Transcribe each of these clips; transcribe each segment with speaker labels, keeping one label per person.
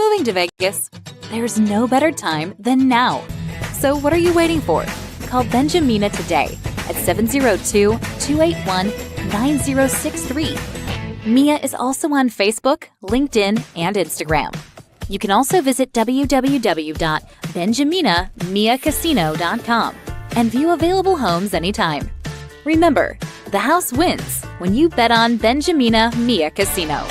Speaker 1: moving to Vegas, there's no better time than now. So what are you waiting for? Call Benjamina today at 702-281-9063. Mia is also on Facebook, LinkedIn, and Instagram. You can also visit www.benjaminamiacasino.com and view available homes anytime. Remember, the house wins when you bet on Benjamina Mia Casino.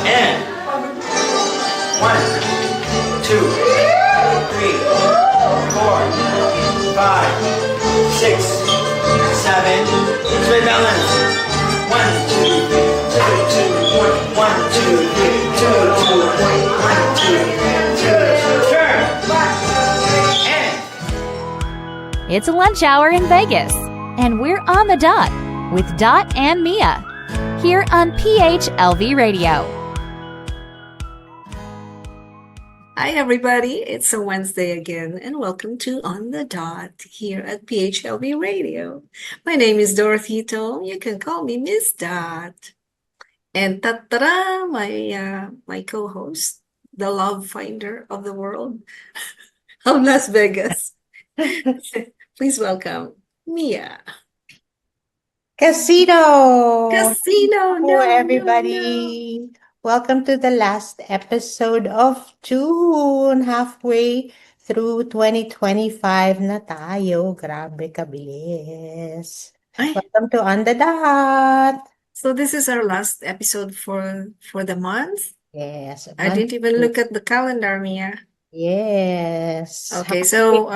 Speaker 2: And 1, 2, 3, 4, 5, 6, 7. Sway balance. 1, 2, 2, 1, 2, 3, 2, 1, 2, turn. And
Speaker 1: It's a lunch hour in Vegas, and we're on the dot with Dot and Mia here on PHLV Radio.
Speaker 3: Hi, everybody. It's a Wednesday again, and welcome to On the Dot here at PHLV Radio. My name is Dorothy Tong. You can call me Miss Dot. And Tatara, my co-host, the love finder of the world of Las Vegas. Please welcome Mia.
Speaker 4: Casino!
Speaker 3: Casino,
Speaker 4: Hello, everybody. Welcome to the last episode of June. Halfway through 2025 na tayo. Grabe kabilis.
Speaker 3: Ay,
Speaker 4: Welcome to On the Dot.
Speaker 3: so this is our last episode for the month.
Speaker 4: Yes.
Speaker 3: I didn't even look at the calendar, Mia.
Speaker 4: Yes.
Speaker 3: Okay, so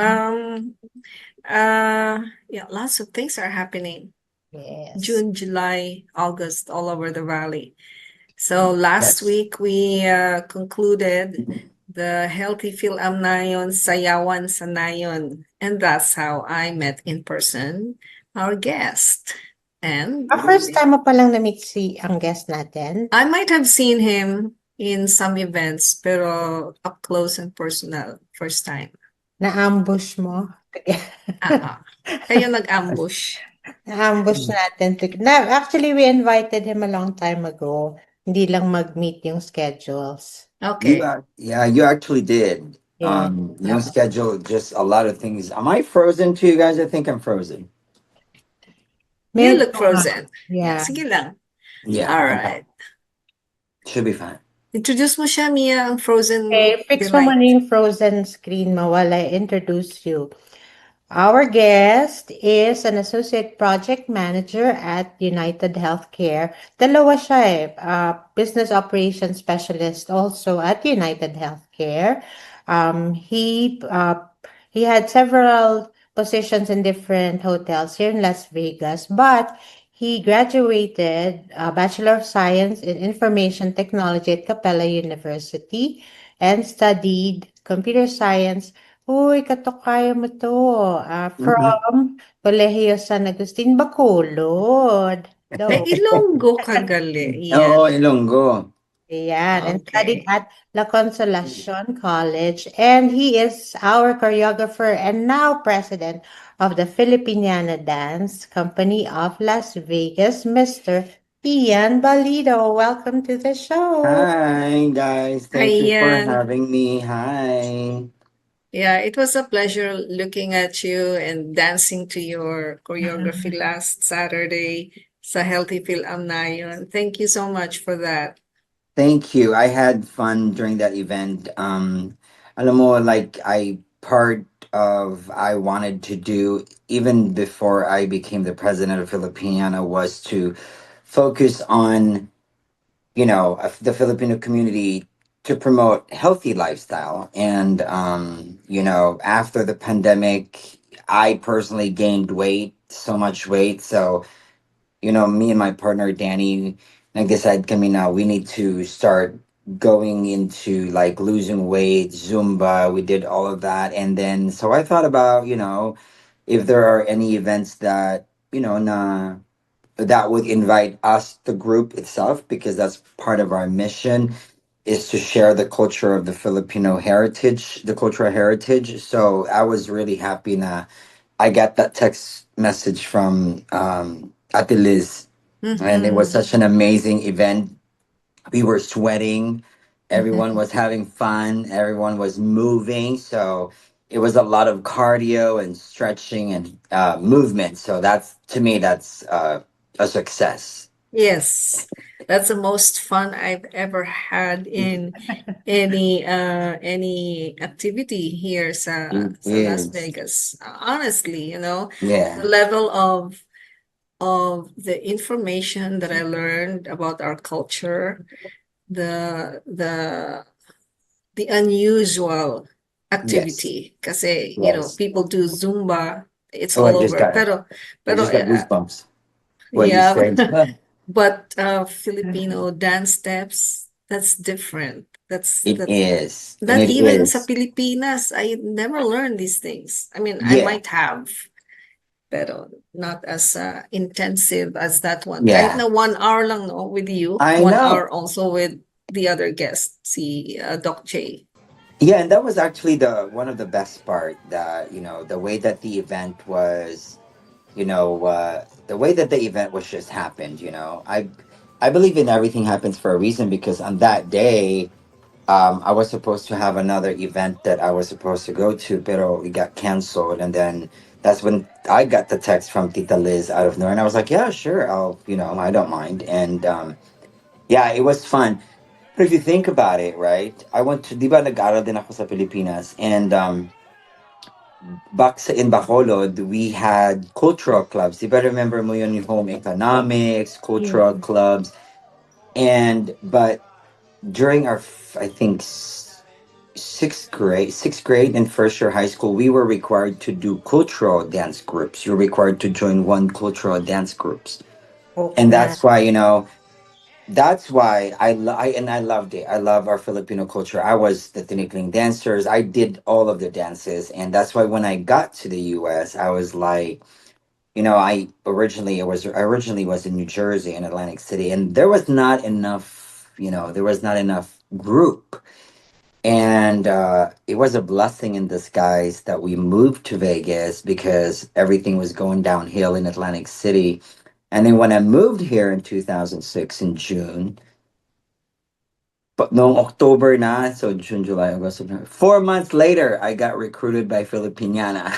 Speaker 3: yeah, lots of things are happening.
Speaker 4: Yes.
Speaker 3: June, July, August, all over the valley. So last week we concluded the Healthy Nayon Sayawan sa Nayon, and that's how I met in person our guest. And
Speaker 4: First time mo palang na-meet ang guest natin?
Speaker 3: I might have seen him in some events, pero up close and personal, first time.
Speaker 4: Na-ambush mo?
Speaker 3: Kayo nag-ambush.
Speaker 4: Na-ambush natin. Actually, we invited him a long time ago. Hindi lang mag-meet yung schedules.
Speaker 3: Okay.
Speaker 5: You actually did.
Speaker 4: Yeah.
Speaker 5: Yung schedule, just a lot of things. Am I frozen to you guys? I think I'm frozen.
Speaker 3: You look frozen.
Speaker 4: Yeah.
Speaker 3: Sige lang.
Speaker 5: Yeah.
Speaker 3: All right.
Speaker 5: Should be fine.
Speaker 3: Introduce mo siya, Mia, ang frozen
Speaker 4: Okay, fix mo
Speaker 3: delight.
Speaker 4: muna yung frozen screen mo while I introduce you. Our guest is an associate project manager at United Healthcare. Dalawa siya business operations specialist also at United Healthcare. He had several positions in different hotels here in Las Vegas, but he graduated Bachelor of Science in Information Technology at Capella University and studied computer science. Uy, katokaya mo to. From Colegio San Agustin, Bacolod.
Speaker 3: Ilonggo kagali.
Speaker 5: Oo, Ilonggo.
Speaker 4: Ayan, and
Speaker 3: Okay.
Speaker 4: studied at La Consolacion College. And he is our choreographer and now president of the FilipinIAna Dance Company of Las Vegas, Mr. Ian Balido. Welcome to the show.
Speaker 5: Hi, guys. Thank you for
Speaker 3: Ian.
Speaker 5: having me. Hi.
Speaker 3: Yeah, it was a pleasure looking at you and dancing to your choreography last Saturday sa Healthy Nayon. Thank you so much for that.
Speaker 5: Thank you. I had fun during that event. Alam mo, like part of I wanted to do even before I became the president of FilipinIAna was to focus on, the Filipino community to promote healthy lifestyle. And after the pandemic, I personally gained weight, so much weight. So, me and my partner Danny, like I said, Kamina, we need to start going into like losing weight, Zumba. We did all of that. And then so I thought about, if there are any events that, that would invite us, the group itself, because that's part of our mission, is to share the culture of the Filipino heritage, the cultural heritage. So I was really happy na I got that text message from Ate Liz, and it was
Speaker 3: Mm-hmm.
Speaker 5: such an amazing event. We were sweating, everyone
Speaker 4: Mhm.
Speaker 5: was having fun, everyone was moving. So it was a lot of cardio and stretching and movement. So that's, to me, that's a success.
Speaker 3: Yes, that's the most fun I've ever had in any activity here
Speaker 5: It
Speaker 3: sa Las
Speaker 5: is.
Speaker 3: Vegas. Honestly, the
Speaker 5: Yeah.
Speaker 3: level of the information that I learned about our culture, the the the unusual
Speaker 5: Yes.
Speaker 3: activity. Kasi,
Speaker 5: Yes.
Speaker 3: people do Zumba, it's
Speaker 5: Oh,
Speaker 3: all over.
Speaker 5: I
Speaker 3: Pero
Speaker 5: just got goosebumps. What you
Speaker 3: yeah,
Speaker 5: said.
Speaker 3: but Filipino dance steps, that's different.
Speaker 5: It
Speaker 3: That's
Speaker 5: is, and
Speaker 3: that
Speaker 5: it
Speaker 3: even sa
Speaker 5: is.
Speaker 3: Pilipinas, I never learned these things. I mean, I
Speaker 5: Yeah.
Speaker 3: might have, pero not as intensive as that one. Kahit
Speaker 5: Yeah.
Speaker 3: na 1 hour lang, no, with you,
Speaker 5: I
Speaker 3: one
Speaker 5: know.
Speaker 3: hour also with the other guest, si Doc J.
Speaker 5: Yeah, and that was actually the one of the best part, that the way that the event was, the way that the event was just happened. I believe in everything happens for a reason, because on that day, I was supposed to have another event that I was supposed to go to, pero it got canceled. And then that's when I got the text from Tita Liz out of nowhere, and I was like, yeah, sure, I don't mind. And yeah, it was fun. But if you think about it, right? I went to, di ba nag-aral din ako sa Pilipinas, and in Bacolod, we had cultural clubs. Di ba remember mo yun, yung home economics, cultural
Speaker 4: Mm.
Speaker 5: clubs, but during our, I think, sixth grade and first year high school, we were required to do cultural dance groups. You're required to join one cultural dance groups,
Speaker 4: Oh,
Speaker 5: and
Speaker 4: man.
Speaker 5: that's why I loved it. I love our Filipino culture. I was the Tinikling dancers. I did all of the dances, and that's why when I got to the U.S., I was like, I originally was in New Jersey in Atlantic City, and there was not enough. There was not enough group, and it was a blessing in disguise that we moved to Vegas, because everything was going downhill in Atlantic City. And then when I moved here in 2006 in June, but no October na, so June, July, August, September. 4 months later, I got recruited by FilipinIAna.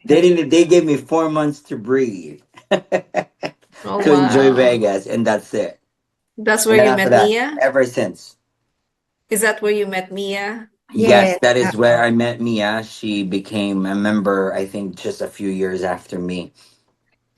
Speaker 5: They gave me 4 months to breathe,
Speaker 3: Oh,
Speaker 5: to enjoy
Speaker 3: wow.
Speaker 5: Vegas, and that's it.
Speaker 3: That's
Speaker 5: And
Speaker 3: where
Speaker 5: then
Speaker 3: you
Speaker 5: after
Speaker 3: met
Speaker 5: that,
Speaker 3: Mia?
Speaker 5: ever since.
Speaker 3: Is that where you met Mia?
Speaker 5: Yes,
Speaker 4: Yes.
Speaker 5: that is where I met Mia. She became a member, I think, just a few years after me.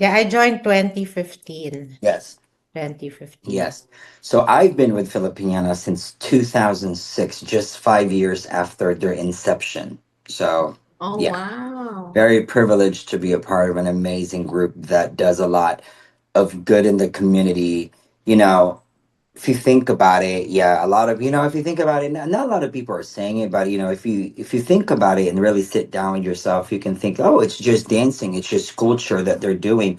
Speaker 4: Yeah, I joined 2015.
Speaker 5: Yes.
Speaker 4: 2015.
Speaker 5: Yes. So I've been with Filipiniana since 2006, just 5 years after their inception. So,
Speaker 3: Oh,
Speaker 5: yeah,
Speaker 3: wow.
Speaker 5: very privileged to be a part of an amazing group that does a lot of good in the community. You know, if you think about it, yeah, a lot of, if you think about it, not a lot of people are saying it, but if you think about it and really sit down with yourself, you can think, oh, it's just dancing, it's just culture that they're doing.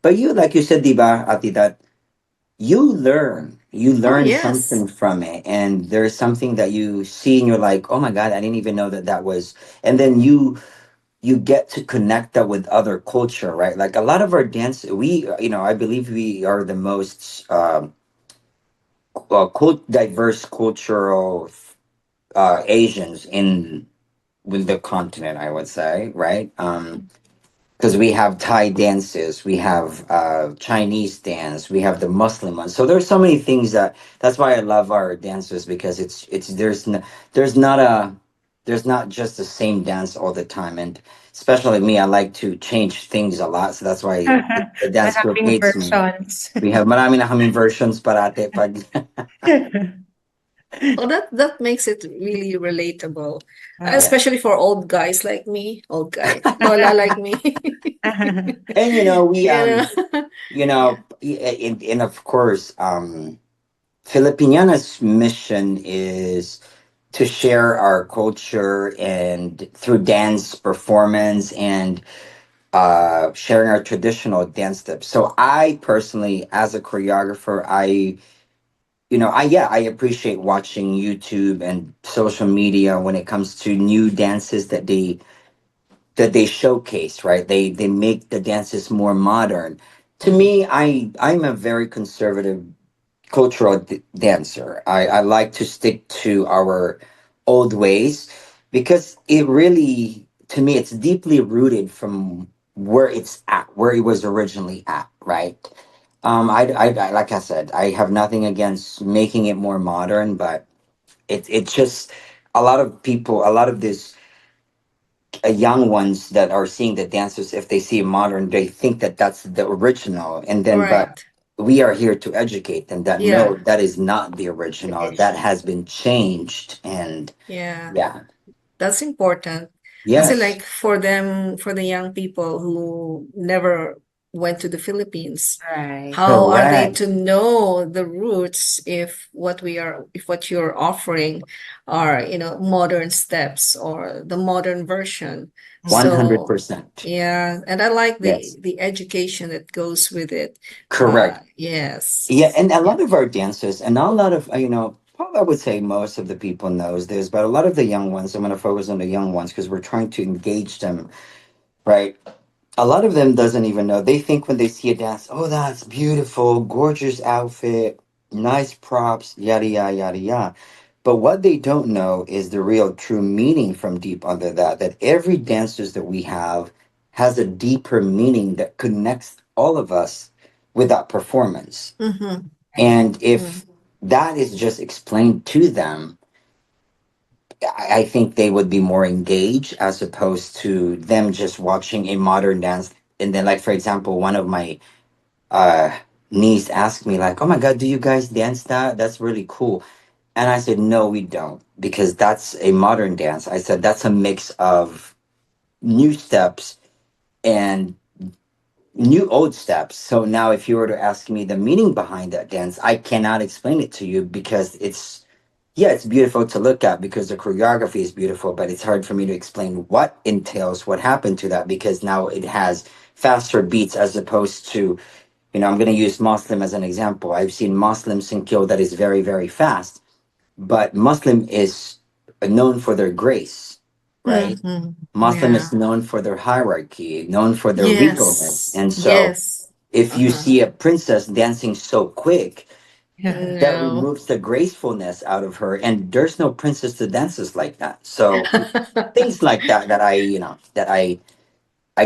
Speaker 5: But like you said, Diba, Ati, that you
Speaker 3: Oh,
Speaker 5: learn
Speaker 3: yes.
Speaker 5: something from it, and there's something that you see and you're like, oh my god, I didn't even know that was. And then you get to connect that with other culture, right? Like a lot of our dance, I believe we are the most diverse cultural Asians in with the continent, I would say, right? Because we have Thai dances, we have Chinese dance, we have the Muslim ones. So there's so many things that's why I love our dances, because there's not a there's not just the same dance all the time, and especially me, I like to change things a lot. So that's why the dance group
Speaker 4: Maraming
Speaker 5: needs me.
Speaker 4: versions.
Speaker 5: We have marami na kaming versions parate pag
Speaker 3: Oh, that makes it really relatable,
Speaker 4: Oo.
Speaker 5: yeah.
Speaker 3: especially for old guys like me, old guy, Lola like me.
Speaker 5: And we
Speaker 3: You know, yeah.
Speaker 5: and of course, Filipiniana's mission is to share our culture and through dance performance and sharing our traditional dance steps. So I personally, as a choreographer, I appreciate watching YouTube and social media when it comes to new dances that that they showcase, right? They make the dances more modern. To me, I'm a very conservative cultural dancer. I like to stick to our old ways because it really, to me, it's deeply rooted from where it's at, where it was originally at, right? Like I said, I have nothing against making it more modern, but it's just a lot of people, a lot of this young ones that are seeing the dancers, if they see modern, they think that that's the original, and then but
Speaker 3: Right.
Speaker 5: we are here to educate them that no,
Speaker 3: Yeah.
Speaker 5: that is not the original, that has been changed. And
Speaker 3: Yeah.
Speaker 5: yeah.
Speaker 3: That's important. Kasi
Speaker 5: Yes.
Speaker 3: like for them, for the young people who never went to the Philippines,
Speaker 4: Right.
Speaker 3: how are they
Speaker 5: Correct.
Speaker 3: to know the roots if what you're offering are, modern steps or the modern version?
Speaker 4: Mm-hmm.
Speaker 3: So
Speaker 5: 100%.
Speaker 3: yeah, and I like the
Speaker 5: Yes.
Speaker 3: the education that goes with it.
Speaker 5: Correct. Yeah,
Speaker 3: Yes.
Speaker 5: and a
Speaker 3: Yeah.
Speaker 5: lot of our dancers, and not a lot of, probably I would say most of the people knows this, but a lot of the young ones, I'm going to focus on the young ones because we're trying to engage them, right? A lot of them doesn't even know. They think when they see a dance, oh, that's beautiful, gorgeous outfit, nice props, yada yada yada yada. But what they don't know is the real true meaning from deep under that. That every dancers that we have has a deeper meaning that connects all of us with that performance.
Speaker 3: Mm-hmm.
Speaker 5: And
Speaker 3: Mm.
Speaker 5: if that is just explained to them, I think they would be more engaged as opposed to them just watching a modern dance. And then, like for example, one of my uh, niece asked me, like, "Oh my God, do you guys dance that? That's really cool." And I said, "No, we don't, because that's a modern dance." I said that's a mix of new steps and new old steps. So now, if you were to ask me the meaning behind that dance, I cannot explain it to you because it's, yeah, it's beautiful to look at because the choreography is beautiful, but it's hard for me to explain what entails what happened to that because now it has faster beats as opposed to, I'm going to use Muslim as an example. I've seen Muslim Sinkyo that is very, very fast, but Muslim is known for their grace, right?
Speaker 3: Mm-hmm.
Speaker 5: Muslim
Speaker 3: Yeah.
Speaker 5: is known for their hierarchy, known for their regalness.
Speaker 3: Yes.
Speaker 5: And so
Speaker 3: Yes.
Speaker 5: if you
Speaker 3: Uh-huh.
Speaker 5: see a princess dancing so quick, that
Speaker 3: No.
Speaker 5: removes the gracefulness out of her. And there's no princess that dances like that. So things like that that I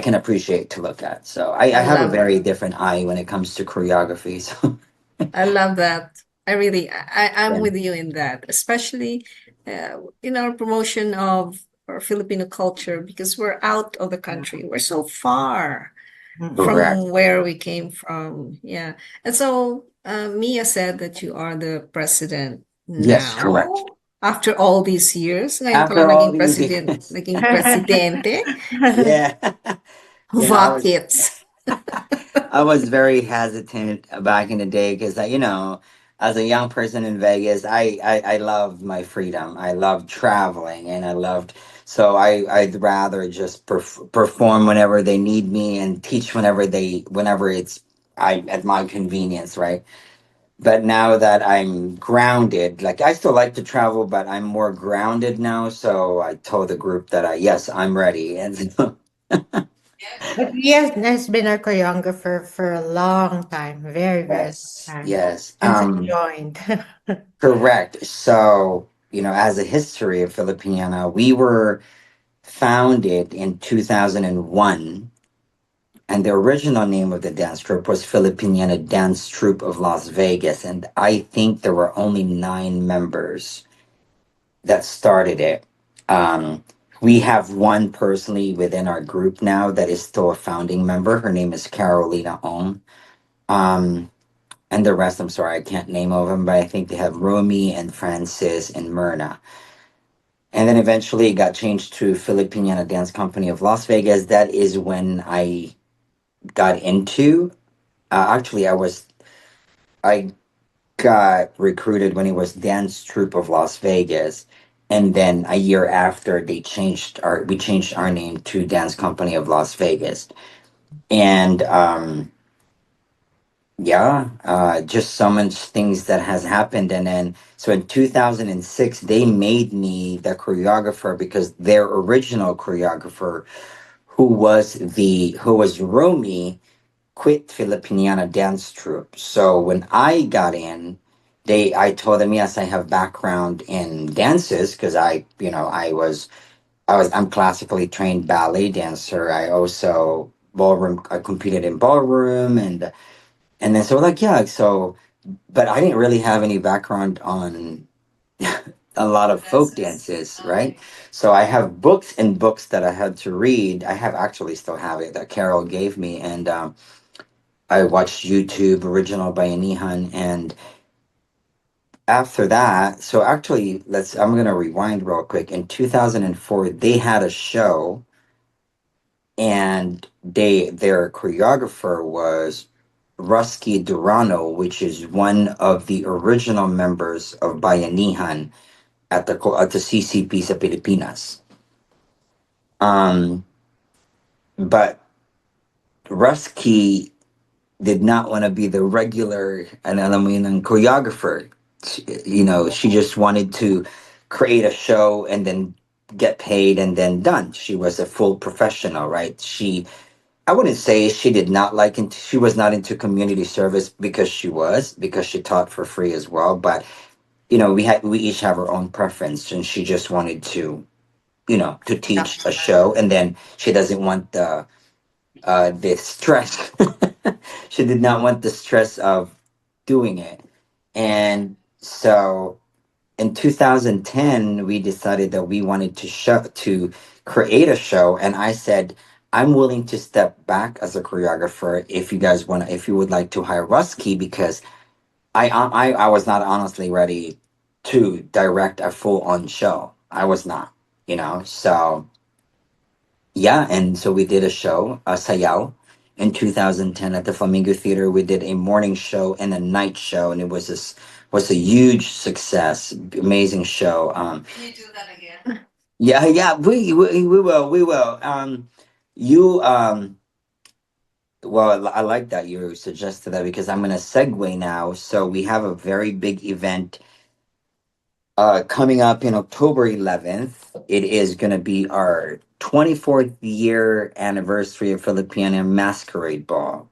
Speaker 5: can appreciate to look at. So I
Speaker 3: I
Speaker 5: have a
Speaker 3: love
Speaker 5: very different eye when it comes to choreography. So
Speaker 3: I love that. I'm
Speaker 5: yeah.
Speaker 3: with you in that, especially in our promotion of our Filipino culture because we're out of the country. We're so far
Speaker 5: Correct.
Speaker 3: from where we came from. Yeah. And so Mia said that you are the president
Speaker 5: Yes, correct.
Speaker 3: now. After all these years, ngayon ka
Speaker 5: After
Speaker 3: lang
Speaker 5: all these years.
Speaker 3: naging presidente.
Speaker 5: Yeah. I was
Speaker 3: Bakit?
Speaker 5: I was very hesitant back in the day because as a young person in Vegas, I loved my freedom. I loved traveling, and I loved, so I'd rather just perform whenever they need me and teach whenever it's I at my convenience, right? But now that I'm grounded, like I still like to travel, but I'm more grounded now. So I told the group that yes, I'm ready, and so,
Speaker 4: But Ian has been our choreographer for a long time, very, very long
Speaker 5: yes,
Speaker 4: time,
Speaker 5: yes.
Speaker 4: since I joined.
Speaker 5: Correct. So, as a history of FilipinIAna, we were founded in 2001, and the original name of the dance troupe was FilipinIAna Dance Troupe of Las Vegas. And I think there were only 9 members that started it. Um, we have one personally within our group now that is still a founding member. Her name is Carolina Ong. Um, and the rest, I'm sorry, I can't name of them, but I think they have Romy and Francis and Myrna. And then eventually it got changed to Filipiniana Dance Company of Las Vegas. That is when I got into. Actually, I got recruited when it was Dance Troupe of Las Vegas, and then a year after we changed our name to Dance Company of Las Vegas, and yeah, just so much things that has happened. And then so in 2006 they made me the choreographer because their original choreographer who was Romy, quit FilipinIAna dance troupe. So when I got in, I told them, yes, I have background in dances because I'm classically trained ballet dancer. I also ballroom. I competed in ballroom, and then so like yeah, so but I didn't really have any background on a lot of folk dances, right? So I have books and books that I had to read. I have actually still have it that Carol gave me, and I watched YouTube original by Anihan, and after that, so actually, I'm gonna rewind real quick. In 2004, they had a show, and their choreographer was Rusky Durano, which is one of the original members of Bayanihan at the CCP sa Pilipinas. Um, but Rusky did not want to be the regular, and alam mo yun, ang choreographer. She just wanted to create a show and then get paid and then done. She was a full professional, right? I wouldn't say she did not she was not into community service because she taught for free as well. But we each have our own preference, and she just wanted to teach a show, and then she doesn't want the stress. She did not want the stress of doing it, and so in 2010 we decided that we wanted to create a show, and I said I'm willing to step back as a choreographer if you would like to hire Rusky, because I was not honestly ready to direct a full on show. I was not, so yeah, and so we did a show, Sayaw, in 2010 at the Flamingo Theater. We did a morning show and a night show, and it was a huge success, amazing show. Yeah, yeah, we will. You well, I like that you suggested that, because I'm gonna segue now. So we have a very big event coming up in October 11th. It is going to be our 24th year anniversary of Filipino Masquerade Ball.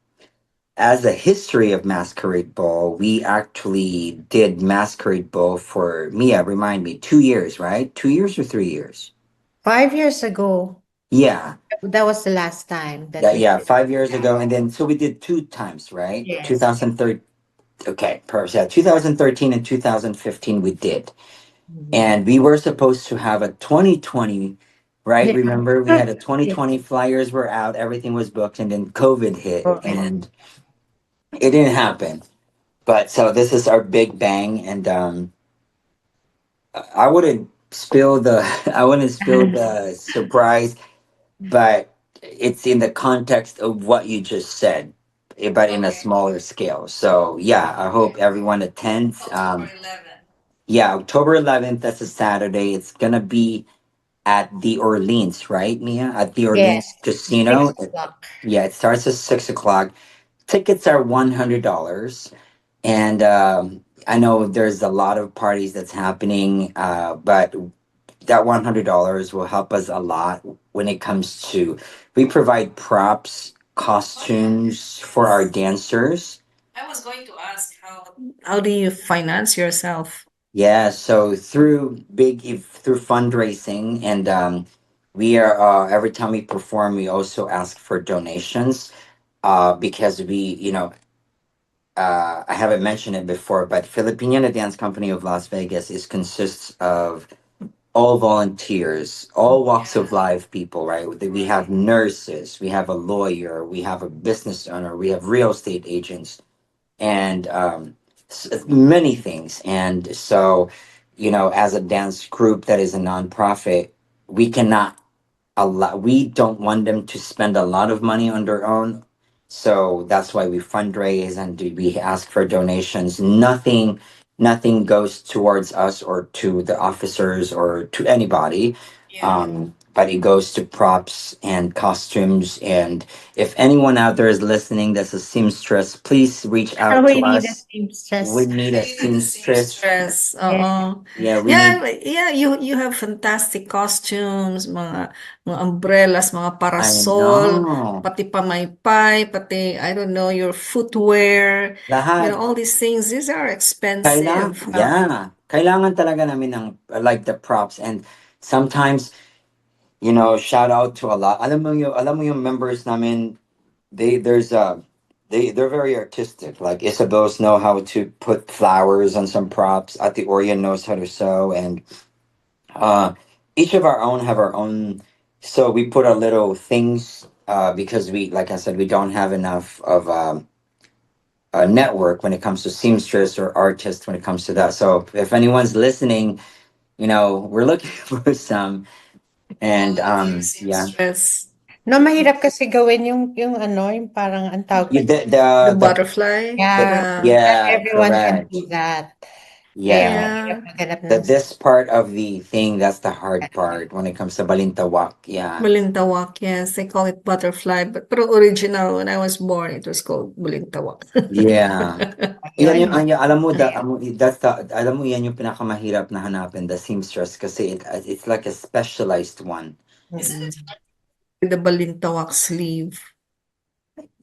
Speaker 5: As a history of Masquerade Ball, we actually did Masquerade Ball for, Mia, remind me, 2 years, right? 2 years or 3 years?
Speaker 4: 5 years ago,
Speaker 5: Yeah.
Speaker 4: that was the last time that
Speaker 5: Yeah,
Speaker 4: we
Speaker 5: yeah,
Speaker 4: did.
Speaker 5: 5 years ago. And then, so we did two times, right?
Speaker 4: Yes.
Speaker 5: 2013. Okay, perfect. Yeah, 2013 and 2015 we did.
Speaker 4: Mhm.
Speaker 5: And we were supposed to have a 2020, right?
Speaker 4: Yeah.
Speaker 5: Remember, we had a
Speaker 4: Yes.
Speaker 5: 2020, flyers were out, everything was booked, and then COVID hit,
Speaker 4: COVID.
Speaker 5: and it didn't happen. But so this is our big bang, and I wouldn't spill the I wouldn't spill the surprise, but it's in the context of what you just said, but in a smaller scale. So yeah, I hope everyone attends. Yeah, October 11th, that's a Saturday. It's gonna be at the Orleans, right, Mia? At the
Speaker 4: Yes.
Speaker 5: Orleans
Speaker 4: Six
Speaker 5: Casino.
Speaker 4: o'clock.
Speaker 5: Yeah, it starts at 6 o'clock. Tickets are $100, and I know there's a lot of parties that's happening, but that $100 will help us a lot when it comes to. We provide props, costumes for our dancers.
Speaker 3: How do you finance yourself?
Speaker 5: Yeah, so through fundraising, and we are every time we perform, we also ask for donations, because I haven't mentioned it before, but Filipino Dance Company of Las Vegas is consists of all volunteers, all walks of life people, right? We have nurses, we have a lawyer, we have a business owner, we have real estate agents, and many things. And so, as a dance group that is a nonprofit, we cannot we don't want them to spend a lot of money on their own. So that's why we fundraise, and we ask for donations. Nothing goes towards us or to the officers or to anybody. but it goes to props and costumes. And if anyone out there is listening that's a seamstress, please reach out
Speaker 4: We
Speaker 5: to
Speaker 4: need a
Speaker 5: us. We
Speaker 4: seamstress.
Speaker 5: need a seamstress.
Speaker 3: Seamstress,
Speaker 4: Yeah.
Speaker 3: oo.
Speaker 5: Yeah, we
Speaker 3: Yeah,
Speaker 5: need.
Speaker 3: yeah, you have fantastic costumes, mga umbrellas, mga
Speaker 5: I
Speaker 3: parasol,
Speaker 5: know.
Speaker 3: pati pamaypay, pati I don't know, your footwear,
Speaker 5: Lahat.
Speaker 3: all these things, these are
Speaker 5: Kailangan,
Speaker 3: expensive.
Speaker 5: yeah. Kailangan talaga namin ng like the props, and sometimes, shout out to a lot. Alam mo yung members namin, there's they're very artistic. Like Isabel's know how to put flowers on some props. Ati Orion knows how to sew, and uh each of our own have our own. So we put our little things, because we, like I said, we don't have enough of a network when it comes to seamstress or artist when it comes to that. So if anyone's listening, we're looking for some. And
Speaker 3: Volunteer
Speaker 5: yeah,
Speaker 3: seamstress.
Speaker 4: No, mahirap kasi gawin yung ano, yung parang ang tawag
Speaker 5: you,
Speaker 4: nun.
Speaker 3: The
Speaker 5: the
Speaker 3: butterfly,
Speaker 4: Yeah,
Speaker 3: the,
Speaker 4: not
Speaker 5: yeah,
Speaker 4: everyone can
Speaker 5: correct.
Speaker 4: do that. Kaya
Speaker 5: Yeah,
Speaker 4: mahirap
Speaker 3: yeah,
Speaker 4: maghanap
Speaker 5: the
Speaker 4: ng
Speaker 5: this part of the thing, that's the hard part when it comes to balintawak. Yeah,
Speaker 3: Balintawak, yes, they call it butterfly, but pero original, when I was born, it was called Balintawak.
Speaker 5: yeah. Yan yung,
Speaker 4: yun.
Speaker 5: alam mo,
Speaker 3: Yeah.
Speaker 5: that's the, alam mo, yan yung pinakamahirap na hanapin, the seamstress, kasi it's like a specialized one.
Speaker 3: Isn't
Speaker 4: Mm-mm.
Speaker 3: it with the Balintawak sleeve?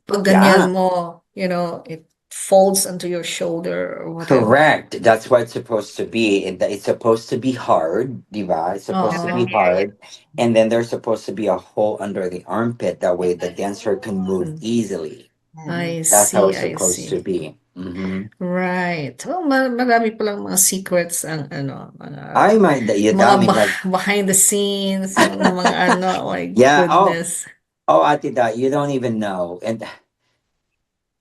Speaker 3: Pag
Speaker 5: Yeah,
Speaker 3: ganyan mo, it folds onto your shoulder or whatever.
Speaker 5: correct. That's what it's supposed to be. It's supposed to be hard, diba? It's supposed to be
Speaker 3: Oo.
Speaker 5: hard. And then there's supposed to be a hole under the armpit. That way the dancer can move
Speaker 3: Ayun.
Speaker 5: easily.
Speaker 4: Mm-mm.
Speaker 3: I
Speaker 5: That's how
Speaker 3: see,
Speaker 5: it's
Speaker 3: I
Speaker 5: supposed to
Speaker 3: see.
Speaker 5: be. Hmm.
Speaker 3: Right. Oh, marami palang mga secrets ang
Speaker 5: I might,
Speaker 3: mga
Speaker 5: dami, like,
Speaker 3: behind the scenes, mga oh my
Speaker 5: yeah.
Speaker 3: goodness.
Speaker 5: Ate Da, you don't even know. And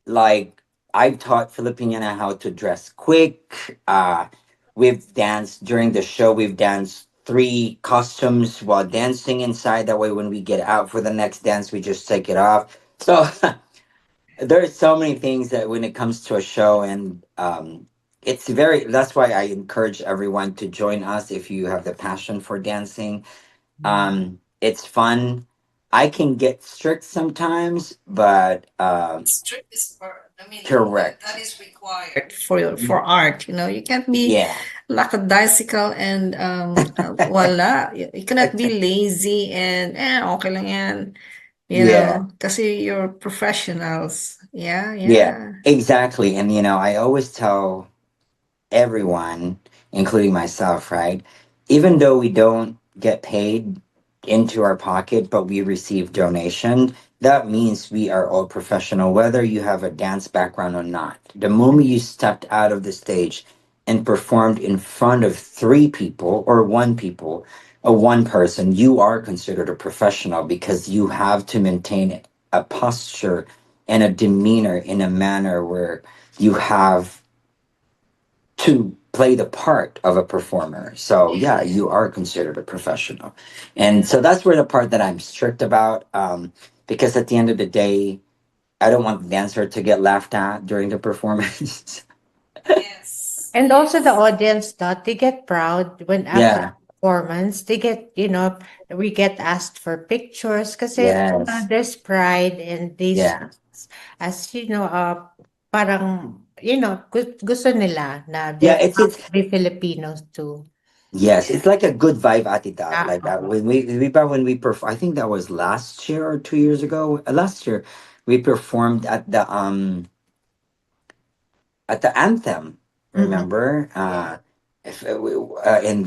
Speaker 5: like, I've taught Filipiniana how to dress quick. We've danced during the show. We've danced three costumes while dancing inside. That way, when we get out for the next dance, we just take it off. So there's so many things that when it comes to a show, and it's very. That's why I encourage everyone to join us if you have the passion for dancing. It's fun. I can get strict sometimes, but
Speaker 3: Strict is I mean, that
Speaker 5: correct.
Speaker 3: is required for art. You can't be
Speaker 5: Yeah,
Speaker 3: lackadaisical and wala. You cannot be lazy and okay lang yan.
Speaker 5: yeah,
Speaker 3: Kasi you're professionals. Yeah,
Speaker 5: yeah,
Speaker 3: yeah.
Speaker 5: exactly. And I always tell everyone, including myself, right? Even though we don't get paid into our pocket, but we receive donation, that means we are all professional, whether you have a dance background or not. The moment you stepped out of the stage and performed in front of three people or one people, or one person, you are considered a professional because you have to maintain a posture and a demeanor in a manner where you have to play the part of a performer. So yeah, you are considered a professional. And so that's where the part that I'm strict about, because at the end of the day, I don't want the dancer to get laughed at during the performance.
Speaker 3: Yes.
Speaker 4: And also the audience that they get proud when after
Speaker 5: Yeah,
Speaker 4: performance they get, we get asked for pictures kasi
Speaker 5: yes,
Speaker 4: there's pride in these
Speaker 5: yeah,
Speaker 4: as parang gusto nila na
Speaker 5: yeah.
Speaker 4: they're
Speaker 5: It's
Speaker 4: proud to be Filipinos too.
Speaker 5: yes, it's like a good vibe atita.
Speaker 4: Ah,
Speaker 5: Like when we perform, I think that was last year or 2 years ago. Last year, we performed at the anthem.
Speaker 4: mm-mm.
Speaker 5: Remember? If and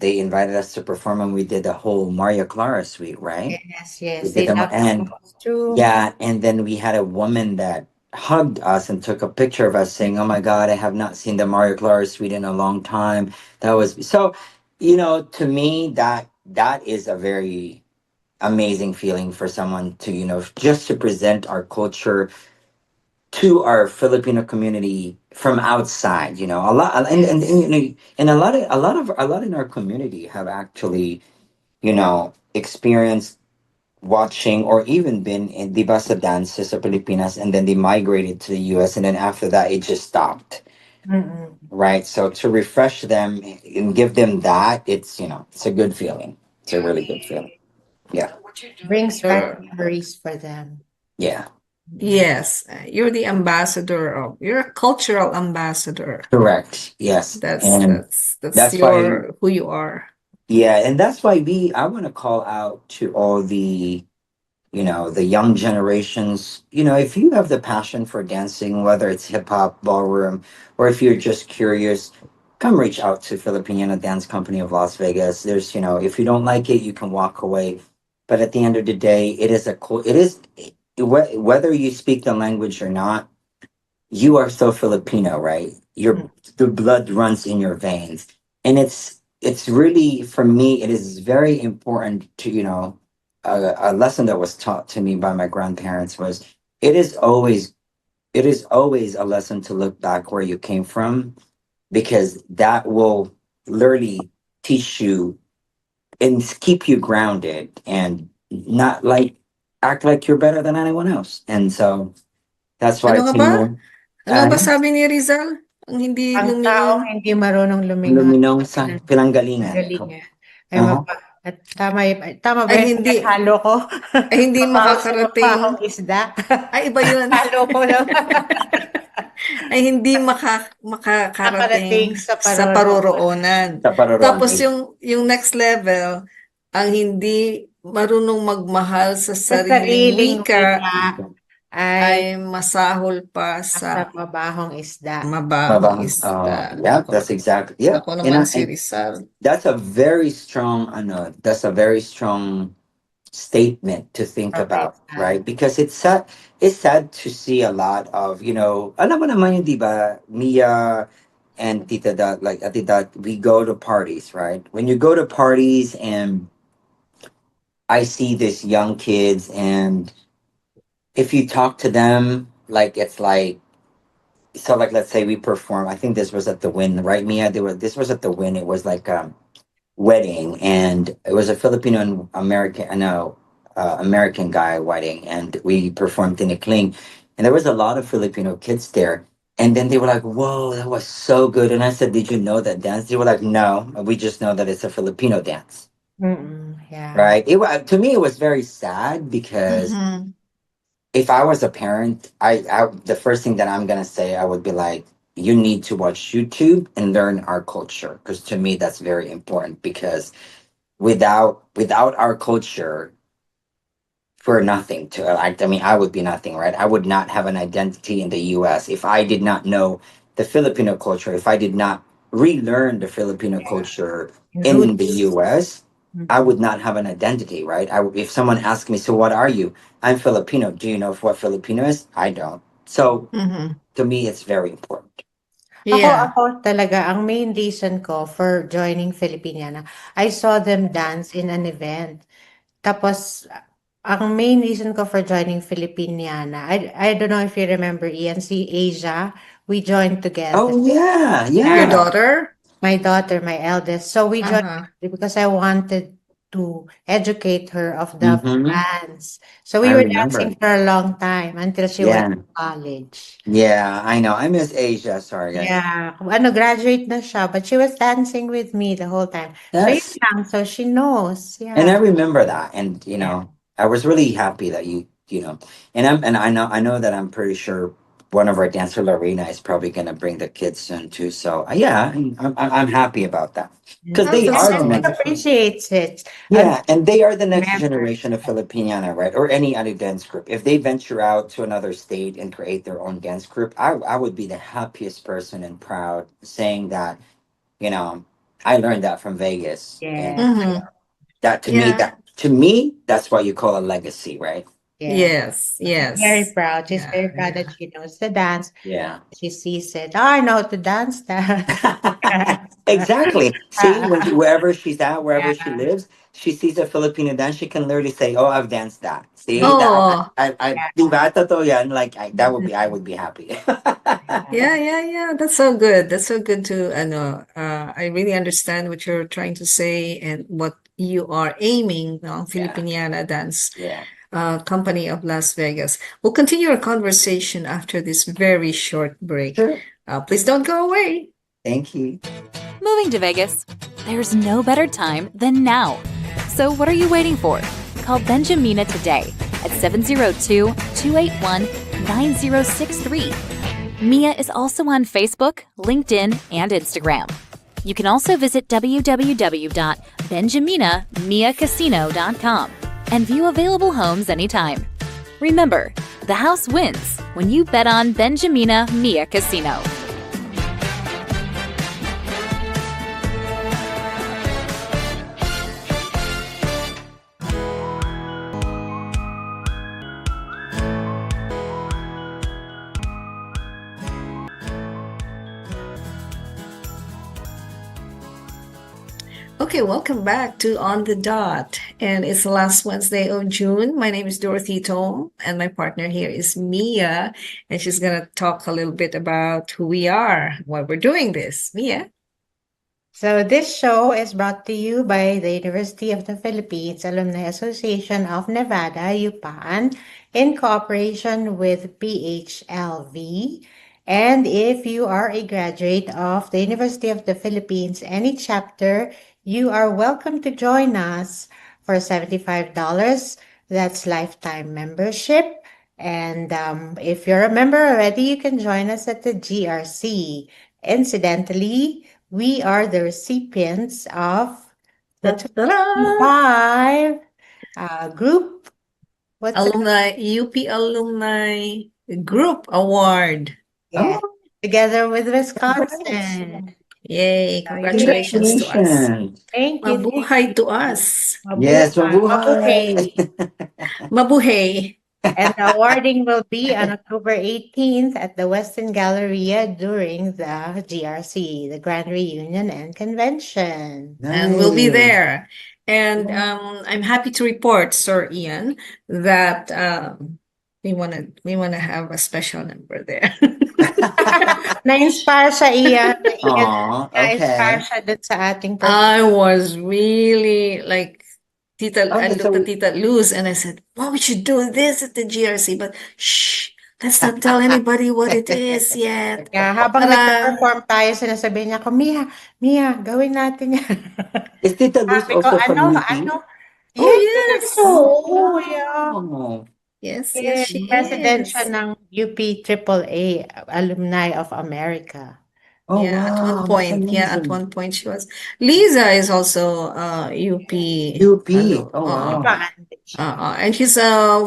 Speaker 5: they invited us to perform, and we did the whole Maria Clara suite, right?
Speaker 4: Yes,
Speaker 5: We
Speaker 4: yes,
Speaker 5: did
Speaker 4: they
Speaker 5: them,
Speaker 4: love the
Speaker 5: and
Speaker 4: costume.
Speaker 5: yeah, and then we had a woman that hugged us and took a picture of us, saying, "Oh my God, I have not seen the Maria Clara suite in a long time." That was so. To me, that is a very amazing feeling for someone to just to present our culture to our Filipino community from outside. A lot, and a lot in our community have actually experienced watching or even been in the Basa dances of Filipinas, and then they migrated to the US, and then after that it just stopped.
Speaker 4: Mm-mm.
Speaker 5: Right. So to refresh them and give them that, it's a good feeling. It's a really good feeling. Yeah.
Speaker 4: Brings back
Speaker 3: You're,
Speaker 4: memories for them.
Speaker 5: Yeah.
Speaker 3: yes, you're the ambassador of, you're a cultural ambassador.
Speaker 5: Correct. Yes. And
Speaker 3: That's
Speaker 5: that's why,
Speaker 3: your who you are.
Speaker 5: yeah, and that's why I want to call out to all the young generations. If you have the passion for dancing, whether it's hip hop, ballroom, or if you're just curious, come reach out to Filipiniana Dance Company of Las Vegas. If you don't like it, you can walk away. But at the end of the day, it is a cool, it is, whether you speak the language or not, you are so Filipino, right?
Speaker 4: Mm.
Speaker 5: The blood runs in your veins. And it's really, for me, it is very important to, a lesson that was taught to me by my grandparents was it is always it is always a lesson to look back where you came from, because that will literally teach you and keep you grounded and not like act like you're better than anyone else. And so that's why
Speaker 3: Ano nga
Speaker 5: to
Speaker 3: ba?
Speaker 5: me,
Speaker 3: Ano ba
Speaker 5: uh,
Speaker 3: sabi ni Rizal? Ang hindi
Speaker 4: Ang taong
Speaker 3: lumingon.
Speaker 4: hindi marunong lumingon
Speaker 5: luminong
Speaker 4: sa
Speaker 5: sa pinanggalingan.
Speaker 4: pinanggalingan ay
Speaker 5: Uh-huh.
Speaker 4: at tama ba
Speaker 3: Ay
Speaker 4: yung
Speaker 3: hindi,
Speaker 4: pinaghalo ko?
Speaker 3: ay hindi
Speaker 4: Mabaho sa mabahong
Speaker 3: makakarating.
Speaker 4: isda.
Speaker 3: Ay iba yun.
Speaker 4: Halo ko lang.
Speaker 3: Ay hindi makakarating
Speaker 4: Nakarating sa
Speaker 3: sa
Speaker 4: paroroonan.
Speaker 3: paroroonan.
Speaker 5: Sa
Speaker 3: Tapos
Speaker 5: paroroon.
Speaker 3: yung next level, ang hindi marunong magmahal sa
Speaker 4: Sa
Speaker 3: sariling
Speaker 4: sariling
Speaker 3: wika
Speaker 4: wika ay
Speaker 3: ay masahol pa
Speaker 4: nasa
Speaker 3: sa
Speaker 4: mabahong isda.
Speaker 3: mabahong
Speaker 5: Mabang,
Speaker 3: isda.
Speaker 5: yeah,
Speaker 3: Nako,
Speaker 5: that's exactly, yeah.
Speaker 3: nako
Speaker 5: And,
Speaker 3: naman
Speaker 5: I,
Speaker 3: si
Speaker 5: and
Speaker 3: Rizal.
Speaker 5: that's a very strong statement to think about,
Speaker 4: Provincial.
Speaker 5: right? Because it's sad to see a lot of, alam mo naman yun, di ba, Mia and Tita Dot, like Tita Dot, we go to parties, right? When you go to parties and I see these young kids, and if you talk to them, like it's like, so like let's say we perform. I think this was at the Win, right, Mia? This was at the Win. It was like wedding, and it was a Filipino and American, no, American guy wedding, and we performed Tinikling, and there was a lot of Filipino kids there. And then they were like, "Whoa, that was so good!" And I said, "Did you know that dance?" They were like, "No, we just know that it's a Filipino dance."
Speaker 4: Yeah.
Speaker 5: Right? To me, it was very sad because
Speaker 3: Mhm.
Speaker 5: if I was a parent, I the first thing that I'm gonna say, I would be like, you need to watch YouTube and learn our culture, because to me that's very important. Because without our culture, we're nothing. I mean, I would be nothing, right? I would not have an identity in the U.S. if I did not know the Filipino culture. If I did not relearn the Filipino culture in the
Speaker 4: Roots.
Speaker 5: U.S., I would not have an identity, right? If someone asked me, "So what are you?" I'm Filipino. Do you know what Filipino is? I don't. So
Speaker 3: Mhm.
Speaker 5: to me, it's very important.
Speaker 4: Ako
Speaker 3: Yeah.
Speaker 4: ako talaga ang main reason ko for joining FilipinIAna, I saw them dance in an event. Tapos ang main reason ko for joining FilipinIAna, I don't know if you remember Ian, si Asia, we joined together.
Speaker 5: Oh yeah,
Speaker 3: Your
Speaker 5: yeah.
Speaker 3: daughter?
Speaker 4: My daughter, my eldest. So we joined
Speaker 3: Uh-huh.
Speaker 4: because I wanted to educate her of the
Speaker 5: Mm-hmm.
Speaker 4: dance. So we
Speaker 5: I
Speaker 4: were
Speaker 5: remember.
Speaker 4: dancing for a long time until she went
Speaker 5: Yeah,
Speaker 4: to college.
Speaker 5: yeah. I know. I miss Asia. Sorry, guys.
Speaker 4: Yeah, kung ano, graduate na siya, but she was dancing with me the whole time. So yun
Speaker 5: Yes.
Speaker 4: lang, so she knows.
Speaker 5: And I
Speaker 4: Yeah,
Speaker 5: remember that, and
Speaker 4: yeah.
Speaker 5: I was really happy that and I know that I'm pretty sure one of our dancer Lorena is probably gonna bring the kids soon too. So yeah, I'm happy about that, because
Speaker 3: Oh,
Speaker 5: they
Speaker 3: that's
Speaker 5: are the
Speaker 3: so
Speaker 4: She
Speaker 5: next.
Speaker 3: wonderful.
Speaker 4: appreciates it. And
Speaker 5: Yeah, and they are the next
Speaker 4: remember,
Speaker 5: generation of Filipiniana, right? Or any other dance group. If they venture out to another state and create their own dance group, I would be the happiest person and proud saying that, you know, I learned that from Vegas.
Speaker 4: yeah,
Speaker 5: And
Speaker 3: Mhm.
Speaker 5: that
Speaker 3: Yeah.
Speaker 5: to me, that's what you call a legacy, right?
Speaker 4: yeah.
Speaker 3: Yes.
Speaker 4: She's very
Speaker 3: Yes.
Speaker 4: proud. She's
Speaker 3: Yeah.
Speaker 4: very proud that
Speaker 3: Yeah.
Speaker 4: she knows the dance.
Speaker 5: Yeah.
Speaker 4: She sees it. Oh, I know how to dance that.
Speaker 5: Exactly. See, wherever she's at, wherever she
Speaker 4: Yeah,
Speaker 5: lives, she sees a Filipino dance, she can literally say, "Oh, I've danced that." See that?
Speaker 3: Oh.
Speaker 5: Di ba, totoo yan? Like I would be happy.
Speaker 3: Yeah, yeah, yeah. That's so good. That's so good to I really understand what you're trying to say and what you are aiming, no?
Speaker 5: Yeah,
Speaker 3: Filipiniana Dance
Speaker 5: yeah.
Speaker 3: Company of Las Vegas. We'll continue our conversation after this very short break.
Speaker 5: Sure.
Speaker 3: Please don't go away.
Speaker 5: Thank you.
Speaker 1: Moving to Vegas? There's no better time than now. So what are you waiting for? Call Benjamina today at 702-281-9063. Mia is also on Facebook, LinkedIn, and Instagram. You can also visit www.benjaminamiacasino.com and view available homes anytime. Remember, the house wins when you bet on Benjamina Mia Casino.
Speaker 3: Okay, welcome back to On the Dot. And it's the last Wednesday of June. My name is Dorothy Tong, and my partner here is Mia. And she's going to talk a little bit about who we are, why we're doing this. Mia?
Speaker 4: So this show is brought to you by the University of the Philippines Alumni Association of Nevada, UPAN, in cooperation with PHLV. And if you are a graduate of the University of the Philippines, any chapter, you are welcome to join us for $75. That's lifetime membership. And if you're a member already, you can join us at the GRC. Incidentally, we are the recipients of the
Speaker 3: Ta-da!
Speaker 4: 25 group. What's it?
Speaker 3: Alumni, UP Alumni Group Award.
Speaker 4: Yeah,
Speaker 5: Oh,
Speaker 4: together with
Speaker 5: congrats.
Speaker 4: Wisconsin.
Speaker 3: Yay, congratulations to us.
Speaker 5: Congratulations.
Speaker 4: Thank you.
Speaker 3: Mabuhay to us.
Speaker 5: Yes,
Speaker 4: Mabuhay.
Speaker 5: mabuhay.
Speaker 3: Mabuhay.
Speaker 4: And the awarding will be on October 18th at the Western Galleria during the GRC, the Grand Reunion and Convention.
Speaker 3: And we'll be
Speaker 5: Nice.
Speaker 3: there. And I'm happy to report, Sir Ian, that we wanna have a special number there.
Speaker 4: Na-inspire siya, Ian.
Speaker 5: Aw,
Speaker 4: Na-inspire
Speaker 5: okay.
Speaker 4: siya dun sa ating
Speaker 3: I was really like Tita.
Speaker 5: Oh,
Speaker 3: I
Speaker 5: that's
Speaker 3: looked at
Speaker 5: so.
Speaker 3: Tita Luz and I said, "Well, we should do this at the GRC, but shh, let's not tell anybody what it is yet."
Speaker 4: Yeah, habang
Speaker 3: Para
Speaker 4: nagpe-perform tayo, sinasabihin niya ako, Mia, gawin natin yan.
Speaker 5: Is Tita Luz
Speaker 4: Sabi ko,
Speaker 5: also from UP?
Speaker 3: Oh,
Speaker 4: yes,
Speaker 3: yes.
Speaker 4: oo, yeah.
Speaker 5: Oh,
Speaker 3: Yes,
Speaker 4: Yeah,
Speaker 3: she
Speaker 4: president siya
Speaker 3: is.
Speaker 4: ng UP AAA, Alumni of America.
Speaker 5: oh
Speaker 3: Yeah, at one
Speaker 5: wow, that's
Speaker 3: point. Yeah, at
Speaker 5: amazing.
Speaker 3: one point she was. Lisa is also UP.
Speaker 5: UP.
Speaker 3: Ano,
Speaker 5: Oh wow.
Speaker 4: Ibaan din siya.
Speaker 3: and she's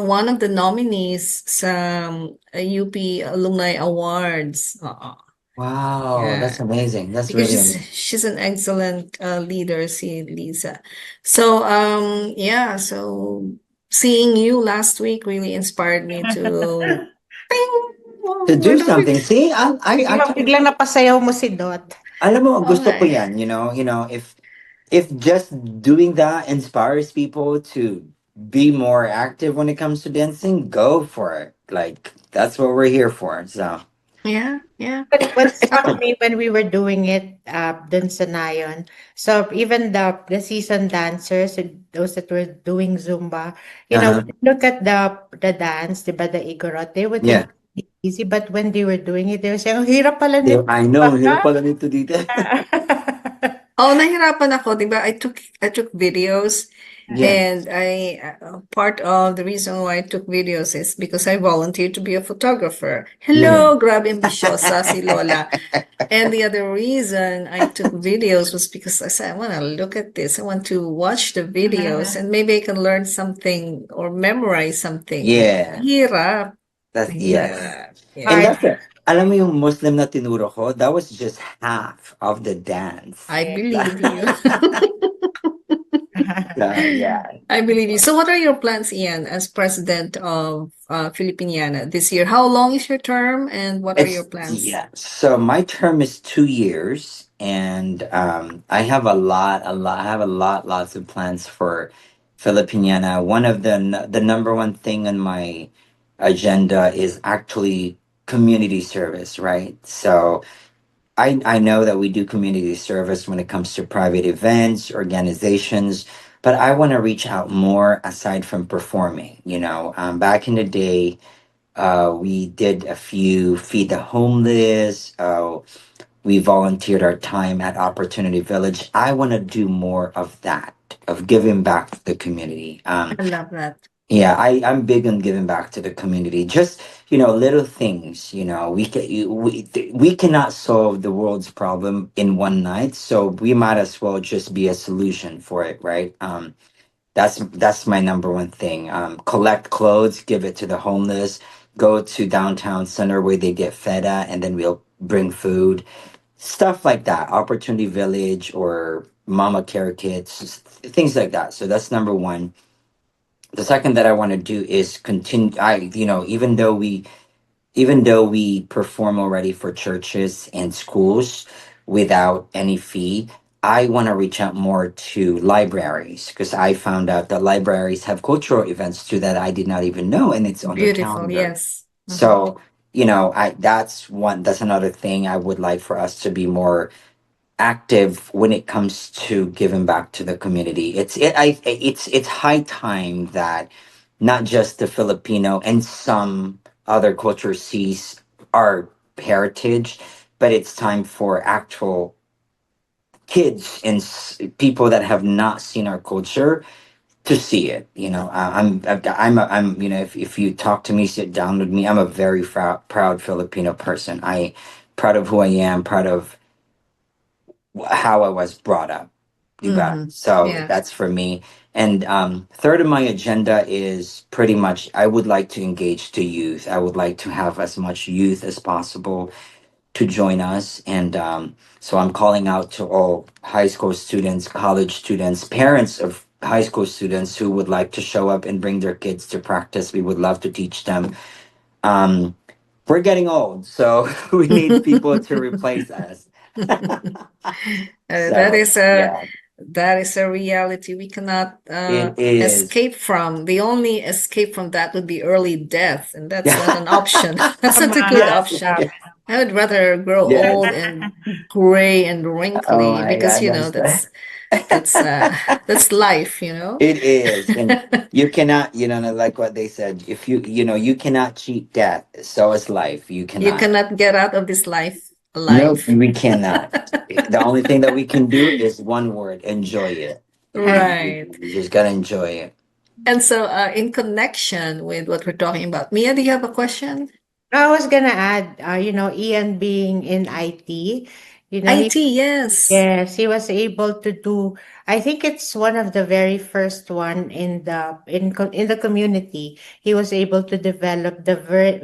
Speaker 3: one of the nominees sa UP Alumni Awards.
Speaker 5: Wow, that's
Speaker 3: Yeah,
Speaker 5: amazing. That's
Speaker 3: because
Speaker 5: really
Speaker 3: she's
Speaker 5: amazing.
Speaker 3: she's an excellent leader, si Lisa. So yeah, so seeing you last week really inspired me to Ping!
Speaker 5: To do
Speaker 3: We're doing
Speaker 5: something.
Speaker 3: it.
Speaker 5: See, I told
Speaker 4: Biglang napasayaw mo si Dot.
Speaker 5: alam mo, gusto ko
Speaker 3: Okay.
Speaker 5: yan, if just doing that inspires people to be more active when it comes to dancing, go for it. Like that's what we're here for. So
Speaker 3: Yeah, yeah.
Speaker 4: But what struck me when we were doing it dun sa Nayon, so even the seasoned dancers, those that were doing Zumba,
Speaker 5: uh-huh.
Speaker 4: look at the dance, diba, the Igorot, they would think
Speaker 5: Yeah.
Speaker 4: it's easy, but when they were doing it, they were saying, "Ang hirap pala nito."
Speaker 5: I know, hirap pala nito dito.
Speaker 3: Oh, nahirapan ako, di ba? I took videos,
Speaker 5: Yes.
Speaker 3: and part of the reason why I took videos is because I volunteered to be a photographer. Hello, grabe ambisyosa si Lola. And the other reason I took videos was because I said, I want to look at this. I want to watch the videos and maybe I can learn something or memorize something.
Speaker 5: Yeah.
Speaker 3: Hirap.
Speaker 5: That's yes.
Speaker 3: Yeah.
Speaker 5: And that's it. Alam mo yung Muslim na tinuro ko, that was just half of the dance.
Speaker 3: I believe you.
Speaker 5: Yeah.
Speaker 3: I believe you. So what are your plans, Ian, as president of FilipinIAna this year? How long is your term and what are your plans?
Speaker 5: Yeah. So my term is 2 years, and I have lots of plans for FilipinIAna. One of the number one thing on my agenda is actually community service, right? So I know that we do community service when it comes to private events, organizations, but I want to reach out more aside from performing. Back in the day, we did a few feed the homeless. We volunteered our time at Opportunity Village. I want to do more of that. of giving back to the community.
Speaker 3: I love that.
Speaker 5: Yeah, I'm big on giving back to the community. Just, little things, we cannot solve the world's problem in one night, so we might as well just be a solution for it, right? That's my number one thing. Collect clothes, give it to the homeless, go to downtown center where they get fed at, and then we'll bring food, stuff like that. Opportunity Village or Mama Care Kits, things like that. So that's number one. The second that I want to do is continue. Even though we perform already for churches and schools without any fee, I want to reach out more to libraries because I found out that libraries have cultural events too that I did not even know, and it's on their
Speaker 3: Beautiful,
Speaker 5: calendar.
Speaker 3: yes.
Speaker 5: So, that's another thing I would like for us to be more active when it comes to giving back to the community. It's high time that not just the Filipino and some other culture sees our heritage, but it's time for actual kids and people that have not seen our culture to see it. If you talk to me, sit down with me, I'm a very proud Filipino person. I proud of who I am, proud of how I was brought up. You got it. So
Speaker 3: Yeah.
Speaker 5: that's for me. And third on my agenda is pretty much I would like to engage the youth. I would like to have as much youth as possible to join us. And so I'm calling out to all high school students, college students, parents of high school students who would like to show up and bring their kids to practice. We would love to teach them. Um, we're getting old, so we need people to replace us.
Speaker 3: That
Speaker 5: So
Speaker 3: is a
Speaker 5: yeah,
Speaker 3: that is a reality we cannot
Speaker 5: it is.
Speaker 3: escape from. The only escape from that would be early death, and that's not an option. That's
Speaker 4: Come
Speaker 3: not a good
Speaker 4: on.
Speaker 5: Yes,
Speaker 3: option.
Speaker 5: yes,
Speaker 3: I would rather grow
Speaker 5: yes.
Speaker 3: old and gray and
Speaker 5: Oh
Speaker 3: wrinkly
Speaker 5: my
Speaker 3: because
Speaker 5: goodness.
Speaker 3: that's that's life, you know.
Speaker 5: It is. And you cannot, like what they said, if you cannot cheat death, so is life. You
Speaker 3: You
Speaker 5: cannot.
Speaker 3: cannot get out of this life
Speaker 5: Nope,
Speaker 3: alive.
Speaker 5: we cannot. The only thing that we can do is one word, enjoy it.
Speaker 3: Right.
Speaker 5: You just gotta enjoy it.
Speaker 3: And so, in connection with what we're talking about, Mia, do you have a question?
Speaker 4: I was gonna add, Ian being in IT, he
Speaker 3: IT, yes.
Speaker 4: yes, he was able to do. I think it's one of the very first one in the community. He was able to develop the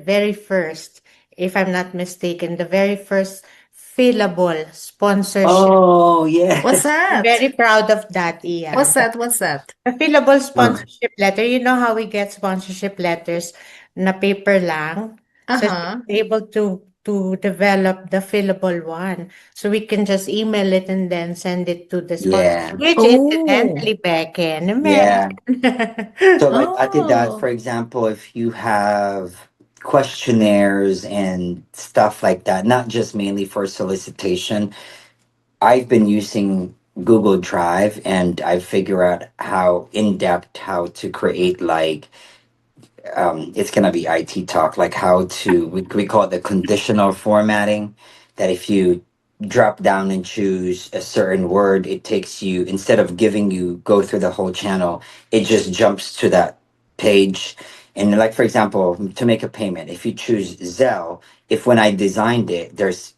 Speaker 4: very first, if I'm not mistaken, the very first fillable sponsorship.
Speaker 5: Oh
Speaker 3: What's
Speaker 5: yes.
Speaker 4: I'm
Speaker 3: that?
Speaker 4: very proud of that, Ian.
Speaker 3: What's that? What's that?
Speaker 4: A fillable
Speaker 5: Oh,
Speaker 4: sponsorship letter. You know how we get sponsorship letters na paper lang? So she
Speaker 3: Uh-huh.
Speaker 4: was able to develop the fillable one. So we can just email it and then send it to the sponsor.
Speaker 5: yeah.
Speaker 4: Which
Speaker 3: Oh.
Speaker 4: incidentally, Becky,
Speaker 5: Yeah. So like I did that, for
Speaker 3: Oh.
Speaker 5: example, if you have questionnaires and stuff like that, not just mainly for solicitation, I've been using Google Drive and I figure out how in depth how to create like it's gonna be IT talk, like how to we call it the conditional formatting. That if you drop down and choose a certain word, it takes you instead of giving you go through the whole channel, it just jumps to that page. And like for example, to make a payment, if you choose Zelle, if when I designed it, there's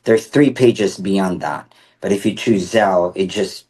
Speaker 5: 3 pages beyond that. But if you choose Zelle, it just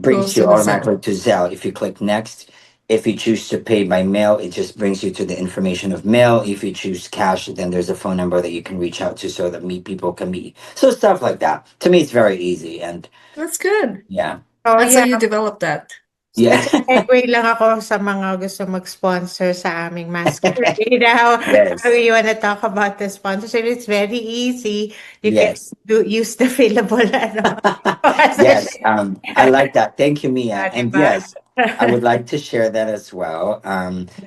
Speaker 3: Goes
Speaker 5: brings
Speaker 3: to
Speaker 5: you
Speaker 3: the Zelle.
Speaker 5: automatically to Zelle. If you click next, if you choose to pay by mail, it just brings you to the information of mail. If you choose cash, then there's a phone number that you can reach out to so that meet people can meet. So stuff like that. To me, it's very easy. And
Speaker 3: That's good.
Speaker 5: yeah,
Speaker 4: Oh
Speaker 3: And so
Speaker 4: yeah,
Speaker 3: you developed that.
Speaker 5: yeah,
Speaker 4: nagse-segue lang ako sa mga gusto mag-sponsor sa aming masquerade. How
Speaker 5: yes,
Speaker 4: you wanna talk about the sponsorship? It's very easy. You can
Speaker 5: yes.
Speaker 4: use the fillable
Speaker 5: Yes,
Speaker 4: sponsorship.
Speaker 5: I like that. Thank you, Mia.
Speaker 4: Di
Speaker 5: And
Speaker 4: ba?
Speaker 5: yes, I would like to share that as well.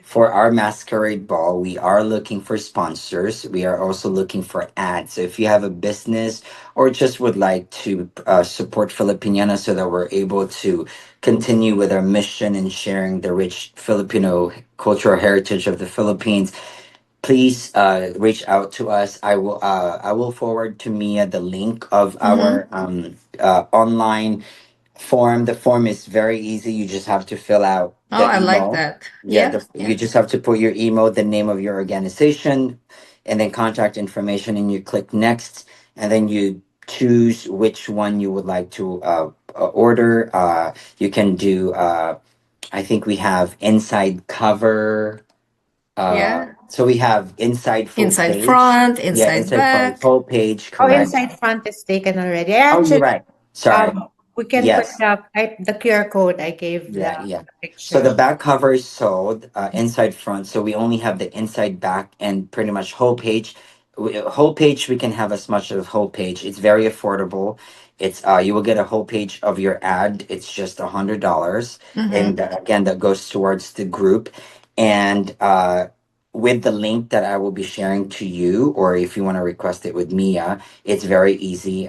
Speaker 5: For our masquerade ball, we are looking for sponsors. We are also looking for ads. So if you have a business or just would like to support FilipinIAna so that we're able to continue with our mission and sharing the rich Filipino cultural heritage of the Philippines, please reach out to us. I will forward to Mia the link of
Speaker 3: Mm-hmm.
Speaker 5: our online form. The form is very easy. You just have to fill out
Speaker 3: Oh,
Speaker 5: the
Speaker 3: I like
Speaker 5: email.
Speaker 3: that.
Speaker 5: Yeah,
Speaker 3: Yeah.
Speaker 5: you just have to put your email, the name of your organization, and then contact information, and you click next, and then you choose which one you would like to order. You can do. I think we have inside cover.
Speaker 3: Yeah.
Speaker 5: So we have inside full
Speaker 3: Inside
Speaker 5: page.
Speaker 3: front,
Speaker 5: Yeah,
Speaker 3: inside
Speaker 5: inside front
Speaker 3: back.
Speaker 5: full page.
Speaker 4: Oh,
Speaker 5: Correct.
Speaker 4: inside front is taken already. I
Speaker 5: Oh, you're
Speaker 4: actually,
Speaker 5: right. Sorry.
Speaker 4: we can put
Speaker 5: Yes.
Speaker 4: the QR code. I gave
Speaker 5: Yeah, yeah.
Speaker 4: the
Speaker 5: So
Speaker 4: picture.
Speaker 5: the back cover is sold, inside front. So we only have the inside back and pretty much whole page. Whole page we can have as much of whole page. It's very affordable. It's you will get a whole page of your ad. It's just $100,
Speaker 3: Mm-hmm.
Speaker 5: and again that goes towards the group. And with the link that I will be sharing to you, or if you want to request it with Mia, it's very easy.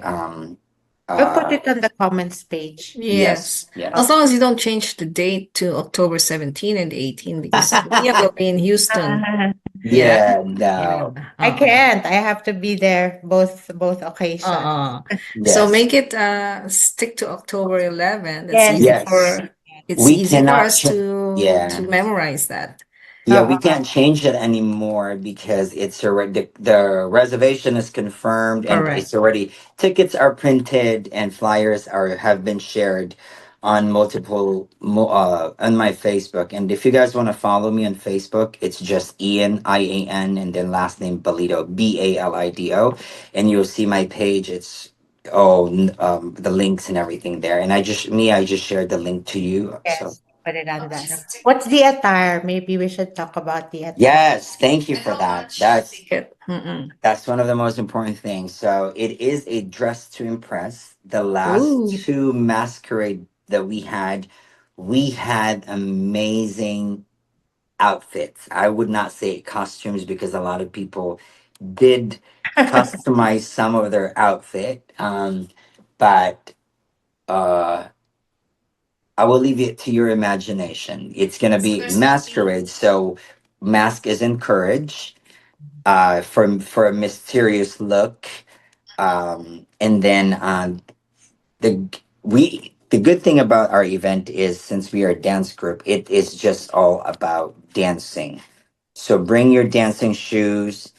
Speaker 4: We'll put
Speaker 5: Uh,
Speaker 4: it on the comments page.
Speaker 5: yes,
Speaker 3: Yes. As
Speaker 5: yes.
Speaker 3: long as you don't change the date to October 17 and 18 because Mia will be in Houston. Yeah.
Speaker 5: Yeah,
Speaker 3: Yeah.
Speaker 5: no.
Speaker 4: I
Speaker 3: Uh-uh.
Speaker 4: can't. I have to be there both occasions.
Speaker 3: Uh-uh. So
Speaker 5: Yes.
Speaker 3: make it stick to October 11. That's
Speaker 4: Yes.
Speaker 3: easy
Speaker 5: Yes.
Speaker 3: for it's
Speaker 5: We
Speaker 3: easy for
Speaker 5: cannot
Speaker 3: us to
Speaker 5: yeah.
Speaker 3: memorize that.
Speaker 5: Yeah, we
Speaker 4: Uh-uh.
Speaker 5: can't change it anymore because it's already the reservation is confirmed and
Speaker 3: Correct.
Speaker 5: it's already tickets are printed and flyers are have been shared on on my Facebook. And if you guys want to follow me on Facebook, it's just Ian IAN and then last name Balido BALIDO, and you'll see my page. It's the links and everything there. And I just shared the link to you. So
Speaker 4: Yes. Put it on that. What's the attire? Maybe we should talk about the attire.
Speaker 5: yes, thank you for that.
Speaker 3: Ticket. Mm-mm.
Speaker 5: That's one of the most important things. So it is a dress to impress. The last
Speaker 3: Ooh.
Speaker 5: two masquerade that we had amazing outfits. I would not say costumes because a lot of people did customize some of their outfit. But I will leave it to your imagination. It's gonna be masquerade, so mask is encouraged for a mysterious look. And then the good thing about our event is since we are a dance group, it is just all about dancing. So bring your dancing shoes,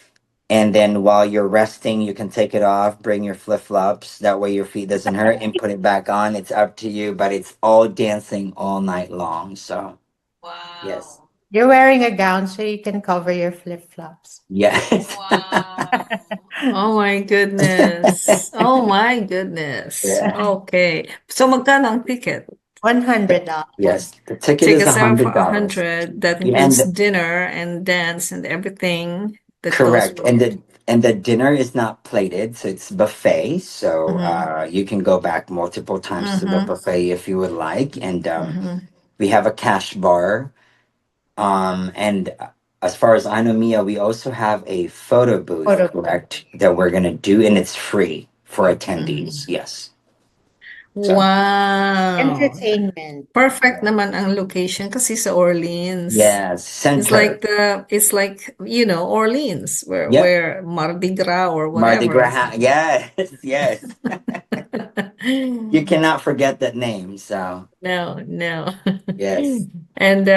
Speaker 5: and then while you're resting, you can take it off, bring your flip flops. That way your feet doesn't hurt, and put it back on. It's up to you, but it's all dancing all night long. So yes,
Speaker 3: Wow.
Speaker 4: You're wearing a gown so you can cover your flip-flops.
Speaker 5: yes,
Speaker 3: Wow. Oh my goodness. Oh my goodness.
Speaker 5: yeah.
Speaker 3: Okay. So magkano ang ticket?
Speaker 4: $100.
Speaker 5: Yes, the ticket is
Speaker 3: Tickets are for
Speaker 5: $100.
Speaker 3: 100. That
Speaker 5: Yeah, and
Speaker 3: includes dinner and dance and everything that goes
Speaker 5: correct.
Speaker 3: with it.
Speaker 5: And the dinner is not plated, so it's buffet. So
Speaker 3: Mm-hmm.
Speaker 5: you can go back multiple times to the
Speaker 3: Mm-hmm.
Speaker 5: buffet if you would like. And
Speaker 3: Mm-hmm.
Speaker 5: we have a cash bar. And as far as I know, Mia, we also have a photo booth,
Speaker 4: Photo.
Speaker 5: correct, that we're gonna do, and it's free for
Speaker 3: Mm-hmm.
Speaker 5: attendees. Yes. So
Speaker 3: Wow.
Speaker 4: Entertainment.
Speaker 3: Perfect naman ang location kasi sa Orleans.
Speaker 5: yes,
Speaker 3: It's like
Speaker 5: center.
Speaker 3: Orleans
Speaker 5: Yep.
Speaker 3: where Mardi Gras or
Speaker 5: Mardi
Speaker 3: whatever is.
Speaker 5: Gras. Yes, yes. You cannot forget that name. So
Speaker 3: No, no.
Speaker 5: yes.
Speaker 3: And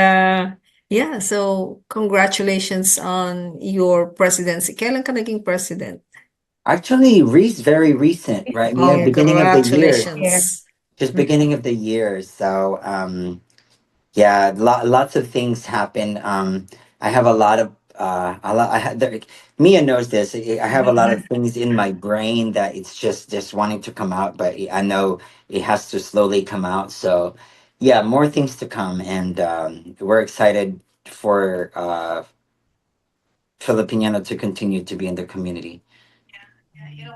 Speaker 3: yeah, so congratulations on your presidency. Kailan ka naging president?
Speaker 5: Actually, very recent, right? Mia,
Speaker 3: Oh,
Speaker 4: Here.
Speaker 5: beginning of the year,
Speaker 4: Here.
Speaker 3: congratulations.
Speaker 5: just beginning of the year. So, yeah, lots of things happen. I have a lot of, I had, Mia knows this. I have a lot of things in my brain that it's just wanting to come out, but I know it has to slowly come out. So, yeah, more things to come, and we're excited for Filipiniano to continue to be in the community.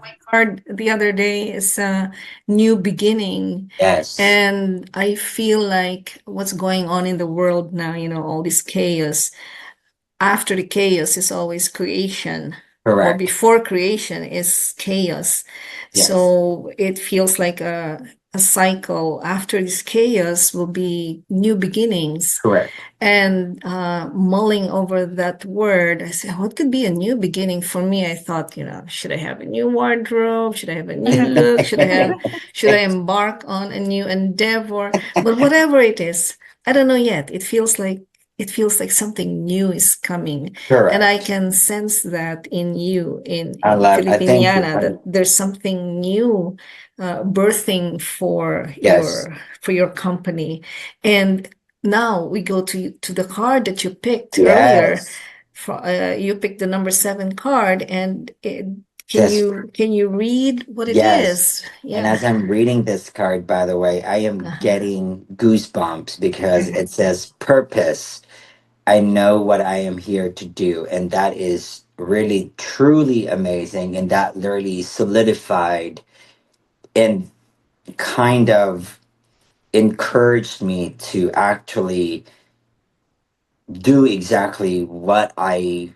Speaker 3: My card the other day is a new beginning.
Speaker 5: Yes,
Speaker 3: And I feel like what's going on in the world now, all this chaos. After the chaos is always creation, or
Speaker 5: correct.
Speaker 3: before creation is chaos.
Speaker 5: Yes.
Speaker 3: So it feels like a a cycle. After this chaos will be new beginnings.
Speaker 5: Correct.
Speaker 3: And mulling over that word, I said, what could be a new beginning for me? I thought, should I have a new wardrobe? Should I have a new look? Should I embark on a new endeavor? But whatever it is, I don't know yet. It feels like something new is coming. And I
Speaker 5: Correct.
Speaker 3: can sense that in you,
Speaker 5: I thank you.
Speaker 3: FilipinIANa, that there's something new birthing for
Speaker 5: Yes.
Speaker 3: your company. And now we go to the card that you picked earlier.
Speaker 5: Yes.
Speaker 3: You picked the number 7 card, and can
Speaker 5: Yes.
Speaker 3: you read what it
Speaker 5: Yes.
Speaker 3: is?
Speaker 5: And as I'm reading this card, by the way, I am getting goosebumps because it says purpose. I know what I am here to do. And that is really, truly amazing. And that literally solidified and kind of encouraged me to actually do exactly what I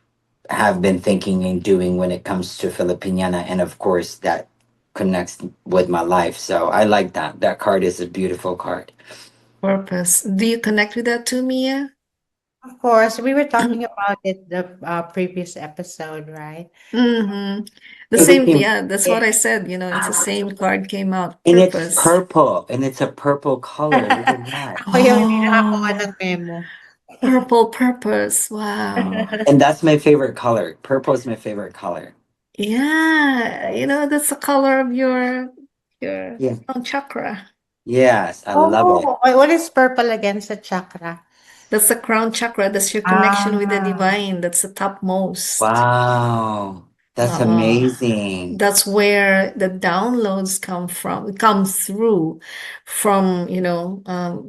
Speaker 5: have been thinking and doing when it comes to Filipiniana. And of course, that connects with my life. So I like that. That card is a beautiful card.
Speaker 3: Purpose. Do you connect with that too, Mia?
Speaker 4: Of course, we were talking about it the previous episode, right?
Speaker 3: Mm-hmm. The
Speaker 5: So
Speaker 3: same,
Speaker 5: became,
Speaker 3: yeah, that's what I said. It's the same card came out.
Speaker 5: and it's
Speaker 3: Purpose.
Speaker 5: purple, and it's a purple color. Look at that.
Speaker 4: Ako yung hindi nakakuha
Speaker 3: Oh,
Speaker 4: ng memo.
Speaker 3: purple purpose. Wow.
Speaker 5: And that's my favorite color. Purple is my favorite color.
Speaker 3: Yeah, that's the color of your
Speaker 5: Yeah.
Speaker 3: crown chakra.
Speaker 5: Yes, I love it.
Speaker 4: Oh, what is purple again sa chakra?
Speaker 3: That's the crown chakra. That's your connection with the
Speaker 4: Ah,
Speaker 3: divine. That's the topmost.
Speaker 5: Wow. That's amazing.
Speaker 3: That's where the downloads come through from,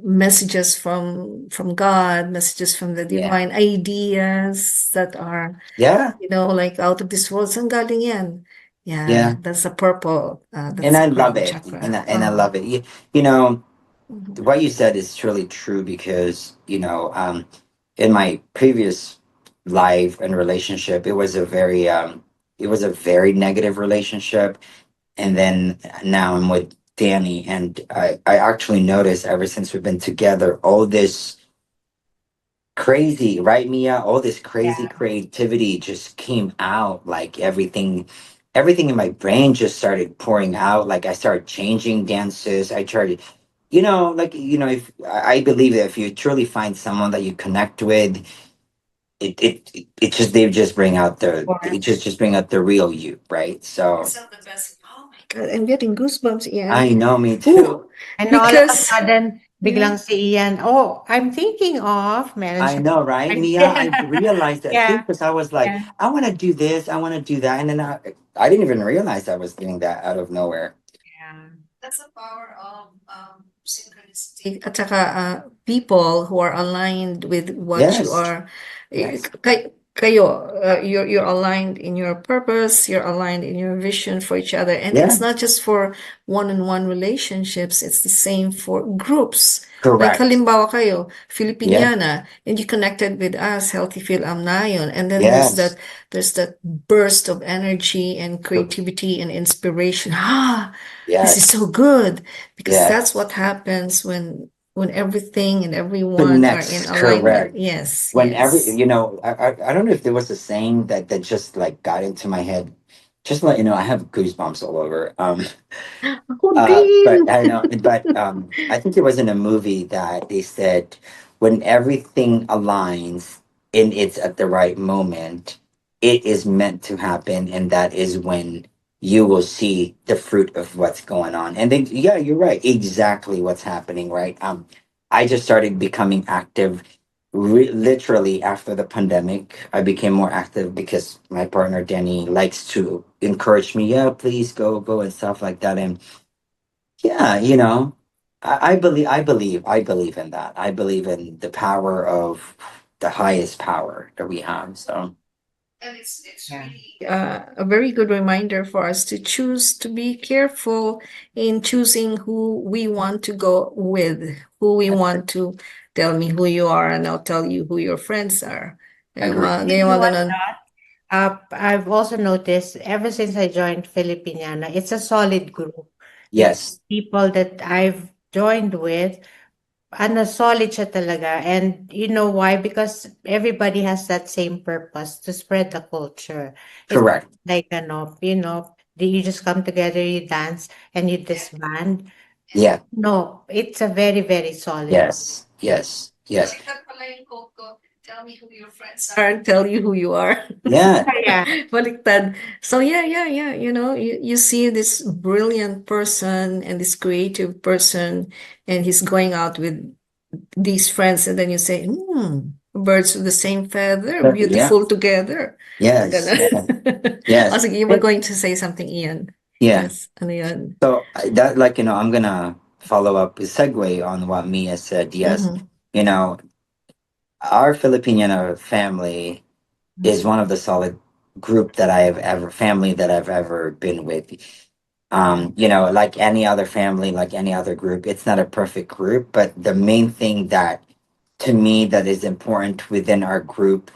Speaker 3: messages from God, messages from the
Speaker 5: Yeah.
Speaker 3: divine, ideas that are,
Speaker 5: Yeah.
Speaker 3: like out of this world. Saan galing yan? Yeah,
Speaker 5: Yeah.
Speaker 3: that's a purple.
Speaker 5: And
Speaker 3: That's
Speaker 5: I
Speaker 3: a
Speaker 5: love
Speaker 3: crown
Speaker 5: it.
Speaker 3: chakra.
Speaker 5: And I love it. You know,
Speaker 3: Mhm.
Speaker 5: what you said is truly true because, in my previous life and relationship, it was a very negative relationship. And then now I'm with Danny, and I actually noticed ever since we've been together, all this crazy, right, Mia? All this crazy
Speaker 4: yeah.
Speaker 5: creativity just came out. Like everything in my brain just started pouring out. Like I started changing dances. I started, if I believe that if you truly find someone that you connect with, it just they just bring out just bring out the real you, right? So
Speaker 3: It's not the best. Oh my God, I'm getting goosebumps, Ian.
Speaker 5: I know, me
Speaker 3: Ooh,
Speaker 5: too.
Speaker 4: And all of a
Speaker 3: because
Speaker 4: sudden,
Speaker 3: yeah.
Speaker 4: biglang si Ian, oh, I'm thinking of, meron
Speaker 5: I
Speaker 4: siya.
Speaker 5: know, right, Mia? I realized that too
Speaker 4: Yeah,
Speaker 5: because I was like,
Speaker 4: yeah.
Speaker 5: I want to do this, I want to do that, and then I didn't even realize I was doing that out of nowhere.
Speaker 4: Yeah.
Speaker 3: That's the power of synchronicity. At saka, people who are aligned with what you
Speaker 5: Yes,
Speaker 3: are.
Speaker 5: yes,
Speaker 3: You're aligned in your purpose, you're aligned in your vision for each other. And
Speaker 5: yeah,
Speaker 3: it's not just for one-on-one relationships, it's the same for groups. Like
Speaker 5: correct.
Speaker 3: halimbawa kayo,
Speaker 5: Yeah,
Speaker 3: FilipinIANa, and you connected with us, Healthy Feel Nayon, and then
Speaker 5: yes,
Speaker 3: there's that burst of energy and creativity and inspiration. This is
Speaker 5: yes,
Speaker 3: so good because that's
Speaker 5: yes.
Speaker 3: what happens when everything and everyone are in
Speaker 5: Connects,
Speaker 3: alignment.
Speaker 5: correct.
Speaker 3: Yes,
Speaker 5: Whenever,
Speaker 3: yes.
Speaker 5: I don't know if there was a saying that just like got into my head. Just to let you know, I have goosebumps all over.
Speaker 3: Ako
Speaker 5: But
Speaker 3: din.
Speaker 5: I know, but I think it was in a movie that they said when everything aligns and it's at the right moment, it is meant to happen, and that is when you will see the fruit of what's going on. And then, yeah, you're right, exactly what's happening, right? I just started becoming active. Literally after the pandemic, I became more active because my partner Danny likes to encourage me. Yeah, please go and stuff like that. And yeah, I believe in that. I believe in the power of the highest power that we have. So
Speaker 3: And it's
Speaker 4: Yeah.
Speaker 3: really a very good reminder for us to choose to be careful in choosing who we want to go with, who we want to tell me who you are, and I'll tell you who your friends are.
Speaker 5: agree.
Speaker 4: You know what? I've also noticed ever since I joined FilipinIANa, it's a solid group.
Speaker 5: Yes.
Speaker 4: People that I've joined with, ano, solid siya talaga. And you know why? Because everybody has that same purpose to spread the culture. It's
Speaker 5: Correct.
Speaker 4: like, ano, you just come together, you dance, and you disband.
Speaker 5: Yeah.
Speaker 4: No, it's a very, very solid.
Speaker 5: Yes. Yes. Yes.
Speaker 3: Baliktad pala yung quote ko. Tell me who your friends are and tell you who you are.
Speaker 5: Yeah.
Speaker 4: Yeah.
Speaker 3: Baliktad. So yeah. You see this brilliant person and this creative person, and he's going out with these friends, and then you say, birds of the same feather,
Speaker 5: Yeah.
Speaker 3: beautiful together.
Speaker 5: Yes.
Speaker 3: Ganon. Oh,
Speaker 5: Yes.
Speaker 3: sige, you were going to say something, Ian.
Speaker 5: Yeah.
Speaker 3: Yes, ano yun?
Speaker 5: So that, like, I'm gonna follow up a segue on what Mia said. Yes,
Speaker 3: Mhm.
Speaker 5: you know, our Filipino family is one of the solid group that I have ever family that I've ever been with. Like any other family, like any other group, it's not a perfect group, but the main thing that to me that is important within our group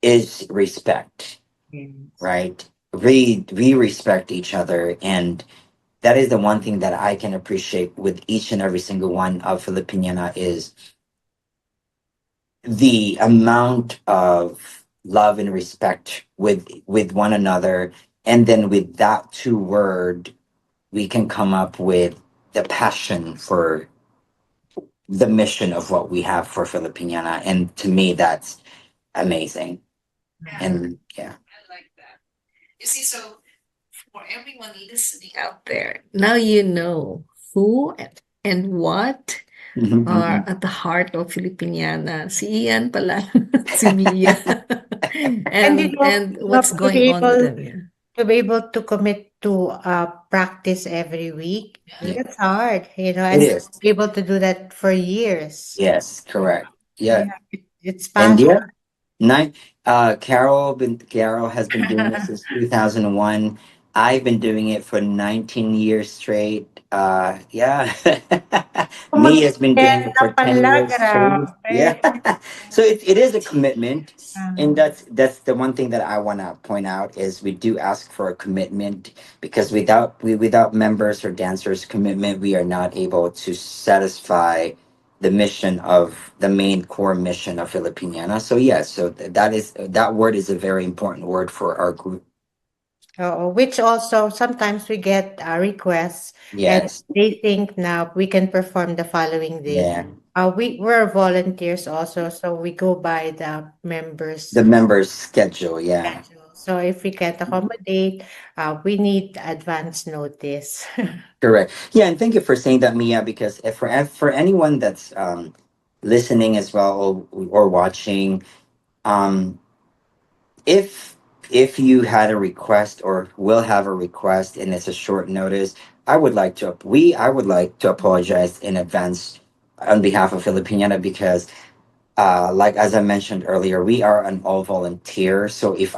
Speaker 5: is respect,
Speaker 4: Yes.
Speaker 5: right? We respect each other, and that is the one thing that I can appreciate with each and every single one of Filipiniana is the amount of love and respect with one another, and then with that two word we can come up with the passion for the mission of what we have for Filipiniana, and to me that's amazing. And yeah.
Speaker 3: I like that. You see, so for everyone listening out there, now you know who and what
Speaker 5: Mhm,
Speaker 3: are
Speaker 5: mhm.
Speaker 3: at the heart of Filipiniana. Si Ian pala, si Mia,
Speaker 4: And
Speaker 3: and what's going on with them. Yeah.
Speaker 4: to be able to commit to practice every week,
Speaker 5: Yeah,
Speaker 4: that's hard,
Speaker 5: it
Speaker 4: and
Speaker 5: is.
Speaker 4: be able to do that for years.
Speaker 5: Yes, correct. Yeah.
Speaker 4: Yeah, it's
Speaker 5: And
Speaker 4: passion.
Speaker 5: yeah, Carol has been doing it since 2001. I've been doing it for 19 years straight. Yeah. Me has been doing it
Speaker 4: Kumaganda
Speaker 5: for 10
Speaker 4: pala,
Speaker 5: years straight.
Speaker 4: grabe.
Speaker 5: Yeah. So it is a commitment. And
Speaker 4: Uh-huh.
Speaker 5: that's the one thing that I want to point out is we do ask for a commitment, because without members or dancers commitment, we are not able to satisfy the mission of the main core mission of Filipiniana. So yes, so that word is a very important word for our group.
Speaker 4: Oo, which also sometimes we get requests, and
Speaker 5: Yes.
Speaker 4: they think now we can perform the following day.
Speaker 5: Yeah.
Speaker 4: We're volunteers also, so we go by the members'
Speaker 5: The members schedule, yeah.
Speaker 4: schedule. So if we can't accommodate, we need advance notice.
Speaker 5: Correct. Yeah, and thank you for saying that, Mia, because if for anyone that's listening as well, or watching, um if you had a request or will have a request and it's a short notice, I would like to apologize in advance on behalf of Filipiniana, because like as I mentioned earlier, we are an all volunteer. So if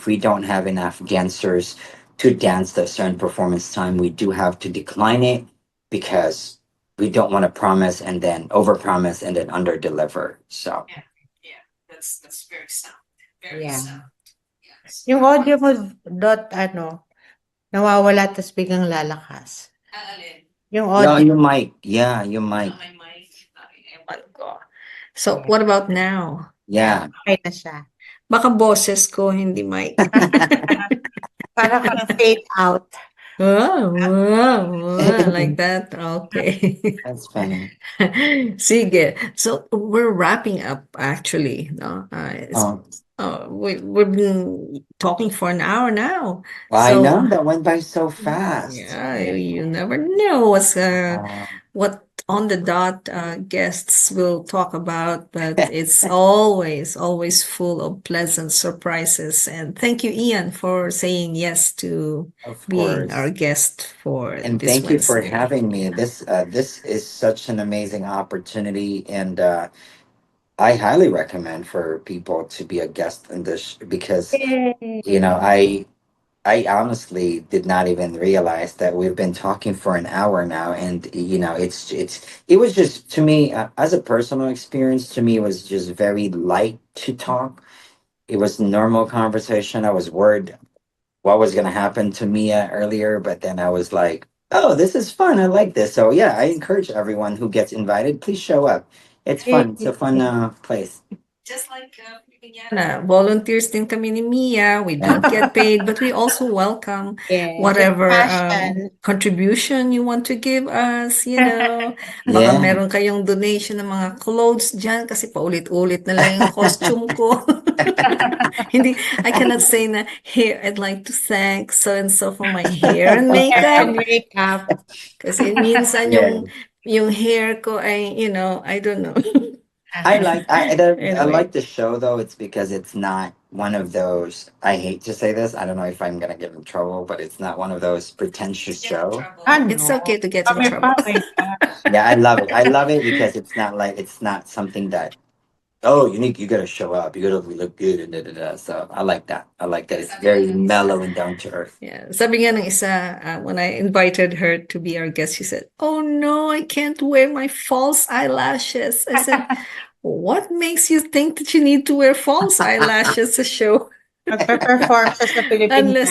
Speaker 5: we don't have enough dancers to dance the certain performance time, we do have to decline it, because we don't want to promise and then over promise and then under deliver. So
Speaker 3: Yeah, that's very sound. Very
Speaker 4: Yeah.
Speaker 3: sound. Yes.
Speaker 4: Yung audio mo nawawala tas biglang lalakas.
Speaker 3: Alin?
Speaker 4: Yung
Speaker 5: yeah,
Speaker 4: audio,
Speaker 5: you might. Yeah, you might.
Speaker 3: My mic. Ewan ko. So,
Speaker 4: yeah,
Speaker 3: what about now?
Speaker 5: Yeah.
Speaker 4: okey na siya.
Speaker 3: Baka boses ko, hindi mic.
Speaker 4: Para kang fade out.
Speaker 3: Like that. Okay.
Speaker 5: That's funny.
Speaker 3: Sige. So we're wrapping up actually. No,
Speaker 5: Oh,
Speaker 3: we've been talking for an hour now.
Speaker 5: I
Speaker 3: So
Speaker 5: know that went by so fast.
Speaker 3: yeah, you never know
Speaker 5: Uh,
Speaker 3: what on the dot guests will talk about, but it's always full of pleasant surprises. And thank you, Ian, for saying yes to
Speaker 5: of
Speaker 3: being our
Speaker 5: course.
Speaker 3: guest for
Speaker 5: And
Speaker 3: this
Speaker 5: thank you for
Speaker 3: Wednesday.
Speaker 5: having me. This is such an amazing opportunity, and I highly recommend for people to be a guest in this, because you
Speaker 4: Yay!
Speaker 5: know I honestly did not even realize that we've been talking for an hour now, and it was just to me, as a personal experience, to me it was just very light to talk. It was normal conversation. I was worried what was gonna happen to Mia earlier, but then I was like, oh, this is fun. I like this. So yeah, I encourage everyone who gets invited, please show up. It's fun. It's a fun place.
Speaker 3: Just like FilipinIAna, volunteers din kami ni Mia. We
Speaker 5: Yeah.
Speaker 3: don't get paid, but we also welcome
Speaker 4: Yes, it's
Speaker 3: whatever
Speaker 4: passion.
Speaker 3: contribution you want to give us, Baka
Speaker 5: Yeah.
Speaker 3: meron kayong donation ng mga clothes dyan kasi paulit-ulit na lang yung costume ko. Hindi, I cannot say na, here, I'd like to thank so-and-so for my hair and
Speaker 4: Hair and
Speaker 3: makeup.
Speaker 4: makeup.
Speaker 3: Kasi minsan
Speaker 5: Yeah.
Speaker 3: yung hair ko ay, I don't know.
Speaker 5: I
Speaker 3: Anyway.
Speaker 5: like the show though. It's because it's not one of those. I hate to say this. I don't know if I'm gonna get in trouble, but it's not one of those pretentious show.
Speaker 3: It's okay to get in
Speaker 4: Kami
Speaker 3: trouble.
Speaker 4: pa, my gosh.
Speaker 5: Yeah, I love it. I love it because it's not something that oh you gotta show up. You gotta look good and da da da. So I like that. I like that. It's very mellow and down to earth.
Speaker 3: Yeah. Sabi nga ng isa, when I invited her to be our guest, she said, "Oh no, I can't wear my false eyelashes." I said, "What makes you think that you need to wear false eyelashes sa show?"
Speaker 4: Magpe-perform siya sa
Speaker 3: Unless,
Speaker 4: Pilipinas.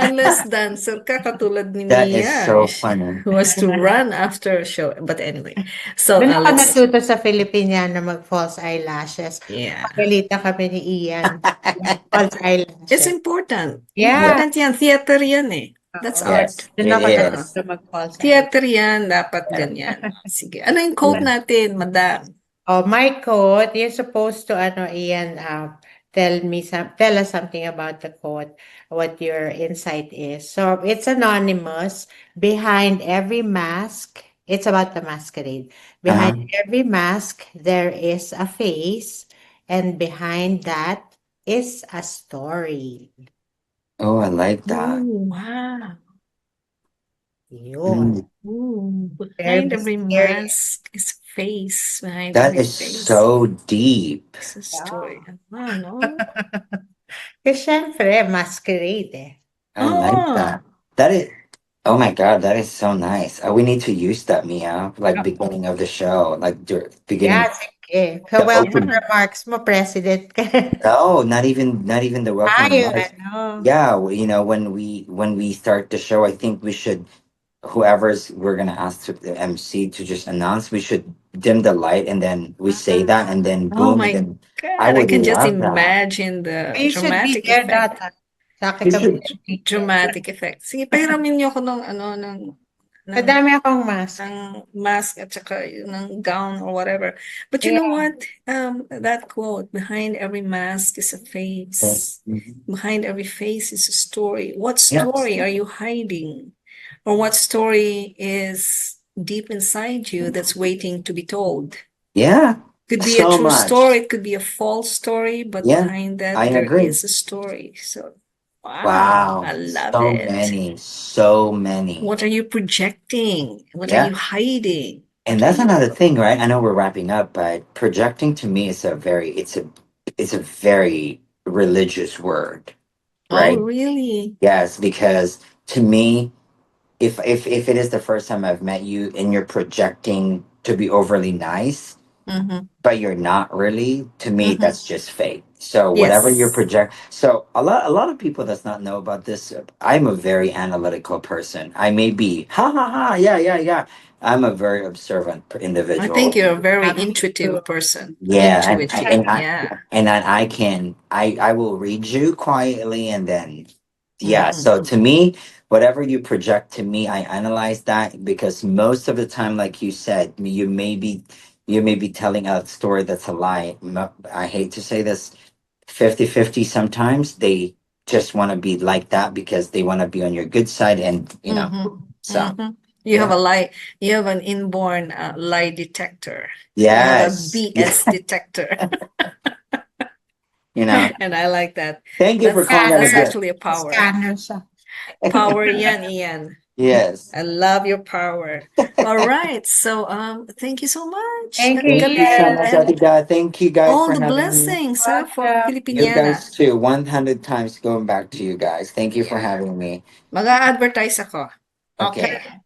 Speaker 3: unless dancer ka katulad ni
Speaker 5: That is
Speaker 3: Mia,
Speaker 5: so funny.
Speaker 3: who has to run after a show. But anyway, so
Speaker 4: Doon ako
Speaker 3: let's,
Speaker 4: natuto sa FilipinIAna mag-false eyelashes.
Speaker 3: yeah.
Speaker 4: Pagalitan kami ni Ian. False eyelashes.
Speaker 3: It's important.
Speaker 4: Yeah.
Speaker 3: Important yan. Theater yan eh. That's
Speaker 4: Oo.
Speaker 5: Yes,
Speaker 3: art.
Speaker 4: Doon ako
Speaker 5: it
Speaker 4: natuto
Speaker 5: is.
Speaker 4: mag-false eyelashes.
Speaker 3: Theater yan. Dapat ganyan. Sige. Ano yung quote natin, madam?
Speaker 4: Oh, my quote, you're supposed to, Ian, tell us something about the quote, what your insight is. So it's anonymous. Behind every mask, it's about the masquerade. Behind every mask, there is a face, and behind that is a story.
Speaker 5: Oh, I like that.
Speaker 3: Oh, wow.
Speaker 4: Yun.
Speaker 3: Ooh,
Speaker 4: Very
Speaker 3: behind every
Speaker 4: mysterious.
Speaker 3: mask is a face. Behind
Speaker 5: That
Speaker 3: every
Speaker 5: is
Speaker 3: face
Speaker 5: so deep.
Speaker 3: is a story. No?
Speaker 4: Kasi syempre, masquerade eh.
Speaker 5: I like that. That is. Oh my God, that is so nice. We need to use that, Mia. Like beginning of the show, like beginning.
Speaker 4: Yeah, sige. Sa
Speaker 5: The
Speaker 4: welcome
Speaker 5: open.
Speaker 4: remarks mo, President ka.
Speaker 5: No, not even the welcome
Speaker 4: Yung
Speaker 5: remarks. Yeah, when we start the show, I think we should we're gonna ask the MC to just announce. We should dim the light and then we say that and then
Speaker 3: Oh
Speaker 5: boom.
Speaker 3: my
Speaker 5: And then
Speaker 3: God, I
Speaker 5: would
Speaker 3: can just
Speaker 5: love that.
Speaker 3: imagine the
Speaker 4: You should be
Speaker 3: dramatic
Speaker 4: there,
Speaker 3: effect.
Speaker 4: Data. Sa akin
Speaker 5: You
Speaker 4: ka
Speaker 5: should.
Speaker 3: Dramatic effect. Sige, pahiramin niyo ako ng
Speaker 4: Madami akong mask.
Speaker 3: mask at saka ng gown or whatever. But you know what? That quote, behind every mask is a face. Behind every face is a story. What story are you hiding? Or what story is deep inside you that's waiting to be told?
Speaker 5: Yeah.
Speaker 3: Could be
Speaker 5: So
Speaker 3: a true
Speaker 5: much.
Speaker 3: story, it could be a false story, but
Speaker 5: Yeah,
Speaker 3: behind that
Speaker 5: I
Speaker 3: there
Speaker 5: agree.
Speaker 3: is a story. So wow,
Speaker 5: Wow.
Speaker 3: I love
Speaker 5: So
Speaker 3: it.
Speaker 5: many. So many.
Speaker 3: What are you projecting? What are
Speaker 5: Yeah.
Speaker 3: you hiding?
Speaker 5: And that's another thing, right? I know we're wrapping up, but projecting to me is it's a very religious word, right?
Speaker 3: Oh, really?
Speaker 5: Yes, because to me, if it is the first time I've met you and you're projecting to be overly nice,
Speaker 3: Mm-hmm.
Speaker 5: but you're not really, to me
Speaker 3: Mhm.
Speaker 5: that's just fake. So whatever you're
Speaker 3: Yes.
Speaker 5: so a lot of people does not know about this. I'm a very analytical person. I may be ha ha ha yeah yeah yeah. I'm a very observant
Speaker 3: I
Speaker 5: individual.
Speaker 3: think you're a very intuitive person.
Speaker 5: Yeah,
Speaker 3: Intuitive,
Speaker 5: and I will read you quietly and then yeah.
Speaker 3: Mhm.
Speaker 5: So to me, whatever you project to me, I analyze that because most of the time, like you said, you may be telling a story that's a lie. I hate to say this, 50-50 sometimes they just want to be like that because they want to be on your good side and so
Speaker 3: Mhm. You have you have an inborn lie detector.
Speaker 5: yes.
Speaker 3: You have a BS detector. And I like that.
Speaker 5: Thank you for calling that a
Speaker 3: That's
Speaker 5: gift.
Speaker 3: actually a power.
Speaker 4: Scanner siya.
Speaker 3: Power yan, Ian.
Speaker 5: Yes.
Speaker 3: I love your power. All right. So thank you so much.
Speaker 4: Thank you,
Speaker 5: Thank you so
Speaker 4: Ian.
Speaker 5: much, Atiga. Thank you guys
Speaker 3: All
Speaker 5: for
Speaker 3: the
Speaker 5: having me.
Speaker 3: blessings for
Speaker 4: Welcome.
Speaker 5: You
Speaker 3: FilipinIAna.
Speaker 5: guys too. 100 times going back to you guys. Thank you for having me.
Speaker 3: Mag-a-advertise ako.
Speaker 5: Okay.
Speaker 3: Okay.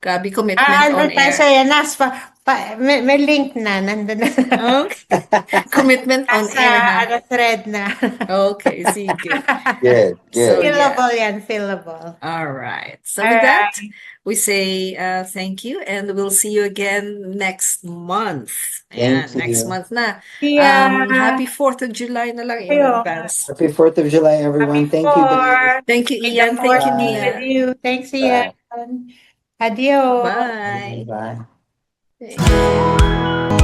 Speaker 3: Grabe commitment on
Speaker 4: Advertise
Speaker 3: air.
Speaker 4: yan. May link na, nandun na.
Speaker 3: Okay. Commitment on
Speaker 4: Nasa,
Speaker 3: air, ha?
Speaker 4: thread na.
Speaker 3: Okay, sige.
Speaker 5: Good,
Speaker 3: So,
Speaker 5: good.
Speaker 3: yeah.
Speaker 4: Fillable yan, fillable.
Speaker 3: All right. So
Speaker 4: All
Speaker 3: with that,
Speaker 4: right.
Speaker 3: we say thank you and we'll see you again next month.
Speaker 5: Thank
Speaker 3: Ayan, next
Speaker 5: you.
Speaker 3: month na.
Speaker 4: Yeah.
Speaker 3: Happy 4th of July na lang in
Speaker 4: Ayun.
Speaker 3: advance.
Speaker 5: Happy 4th of July,
Speaker 4: Happy
Speaker 5: everyone. Thank you, guys.
Speaker 4: 4th.
Speaker 3: Thank you,
Speaker 4: May the
Speaker 3: Ian. Thank
Speaker 4: force
Speaker 3: you,
Speaker 4: be
Speaker 5: Bye.
Speaker 4: with
Speaker 3: Nia.
Speaker 4: you. Thanks, Ian.
Speaker 5: Bye.
Speaker 4: Adios.
Speaker 3: Bye.
Speaker 5: Bye.
Speaker 3: Thank you.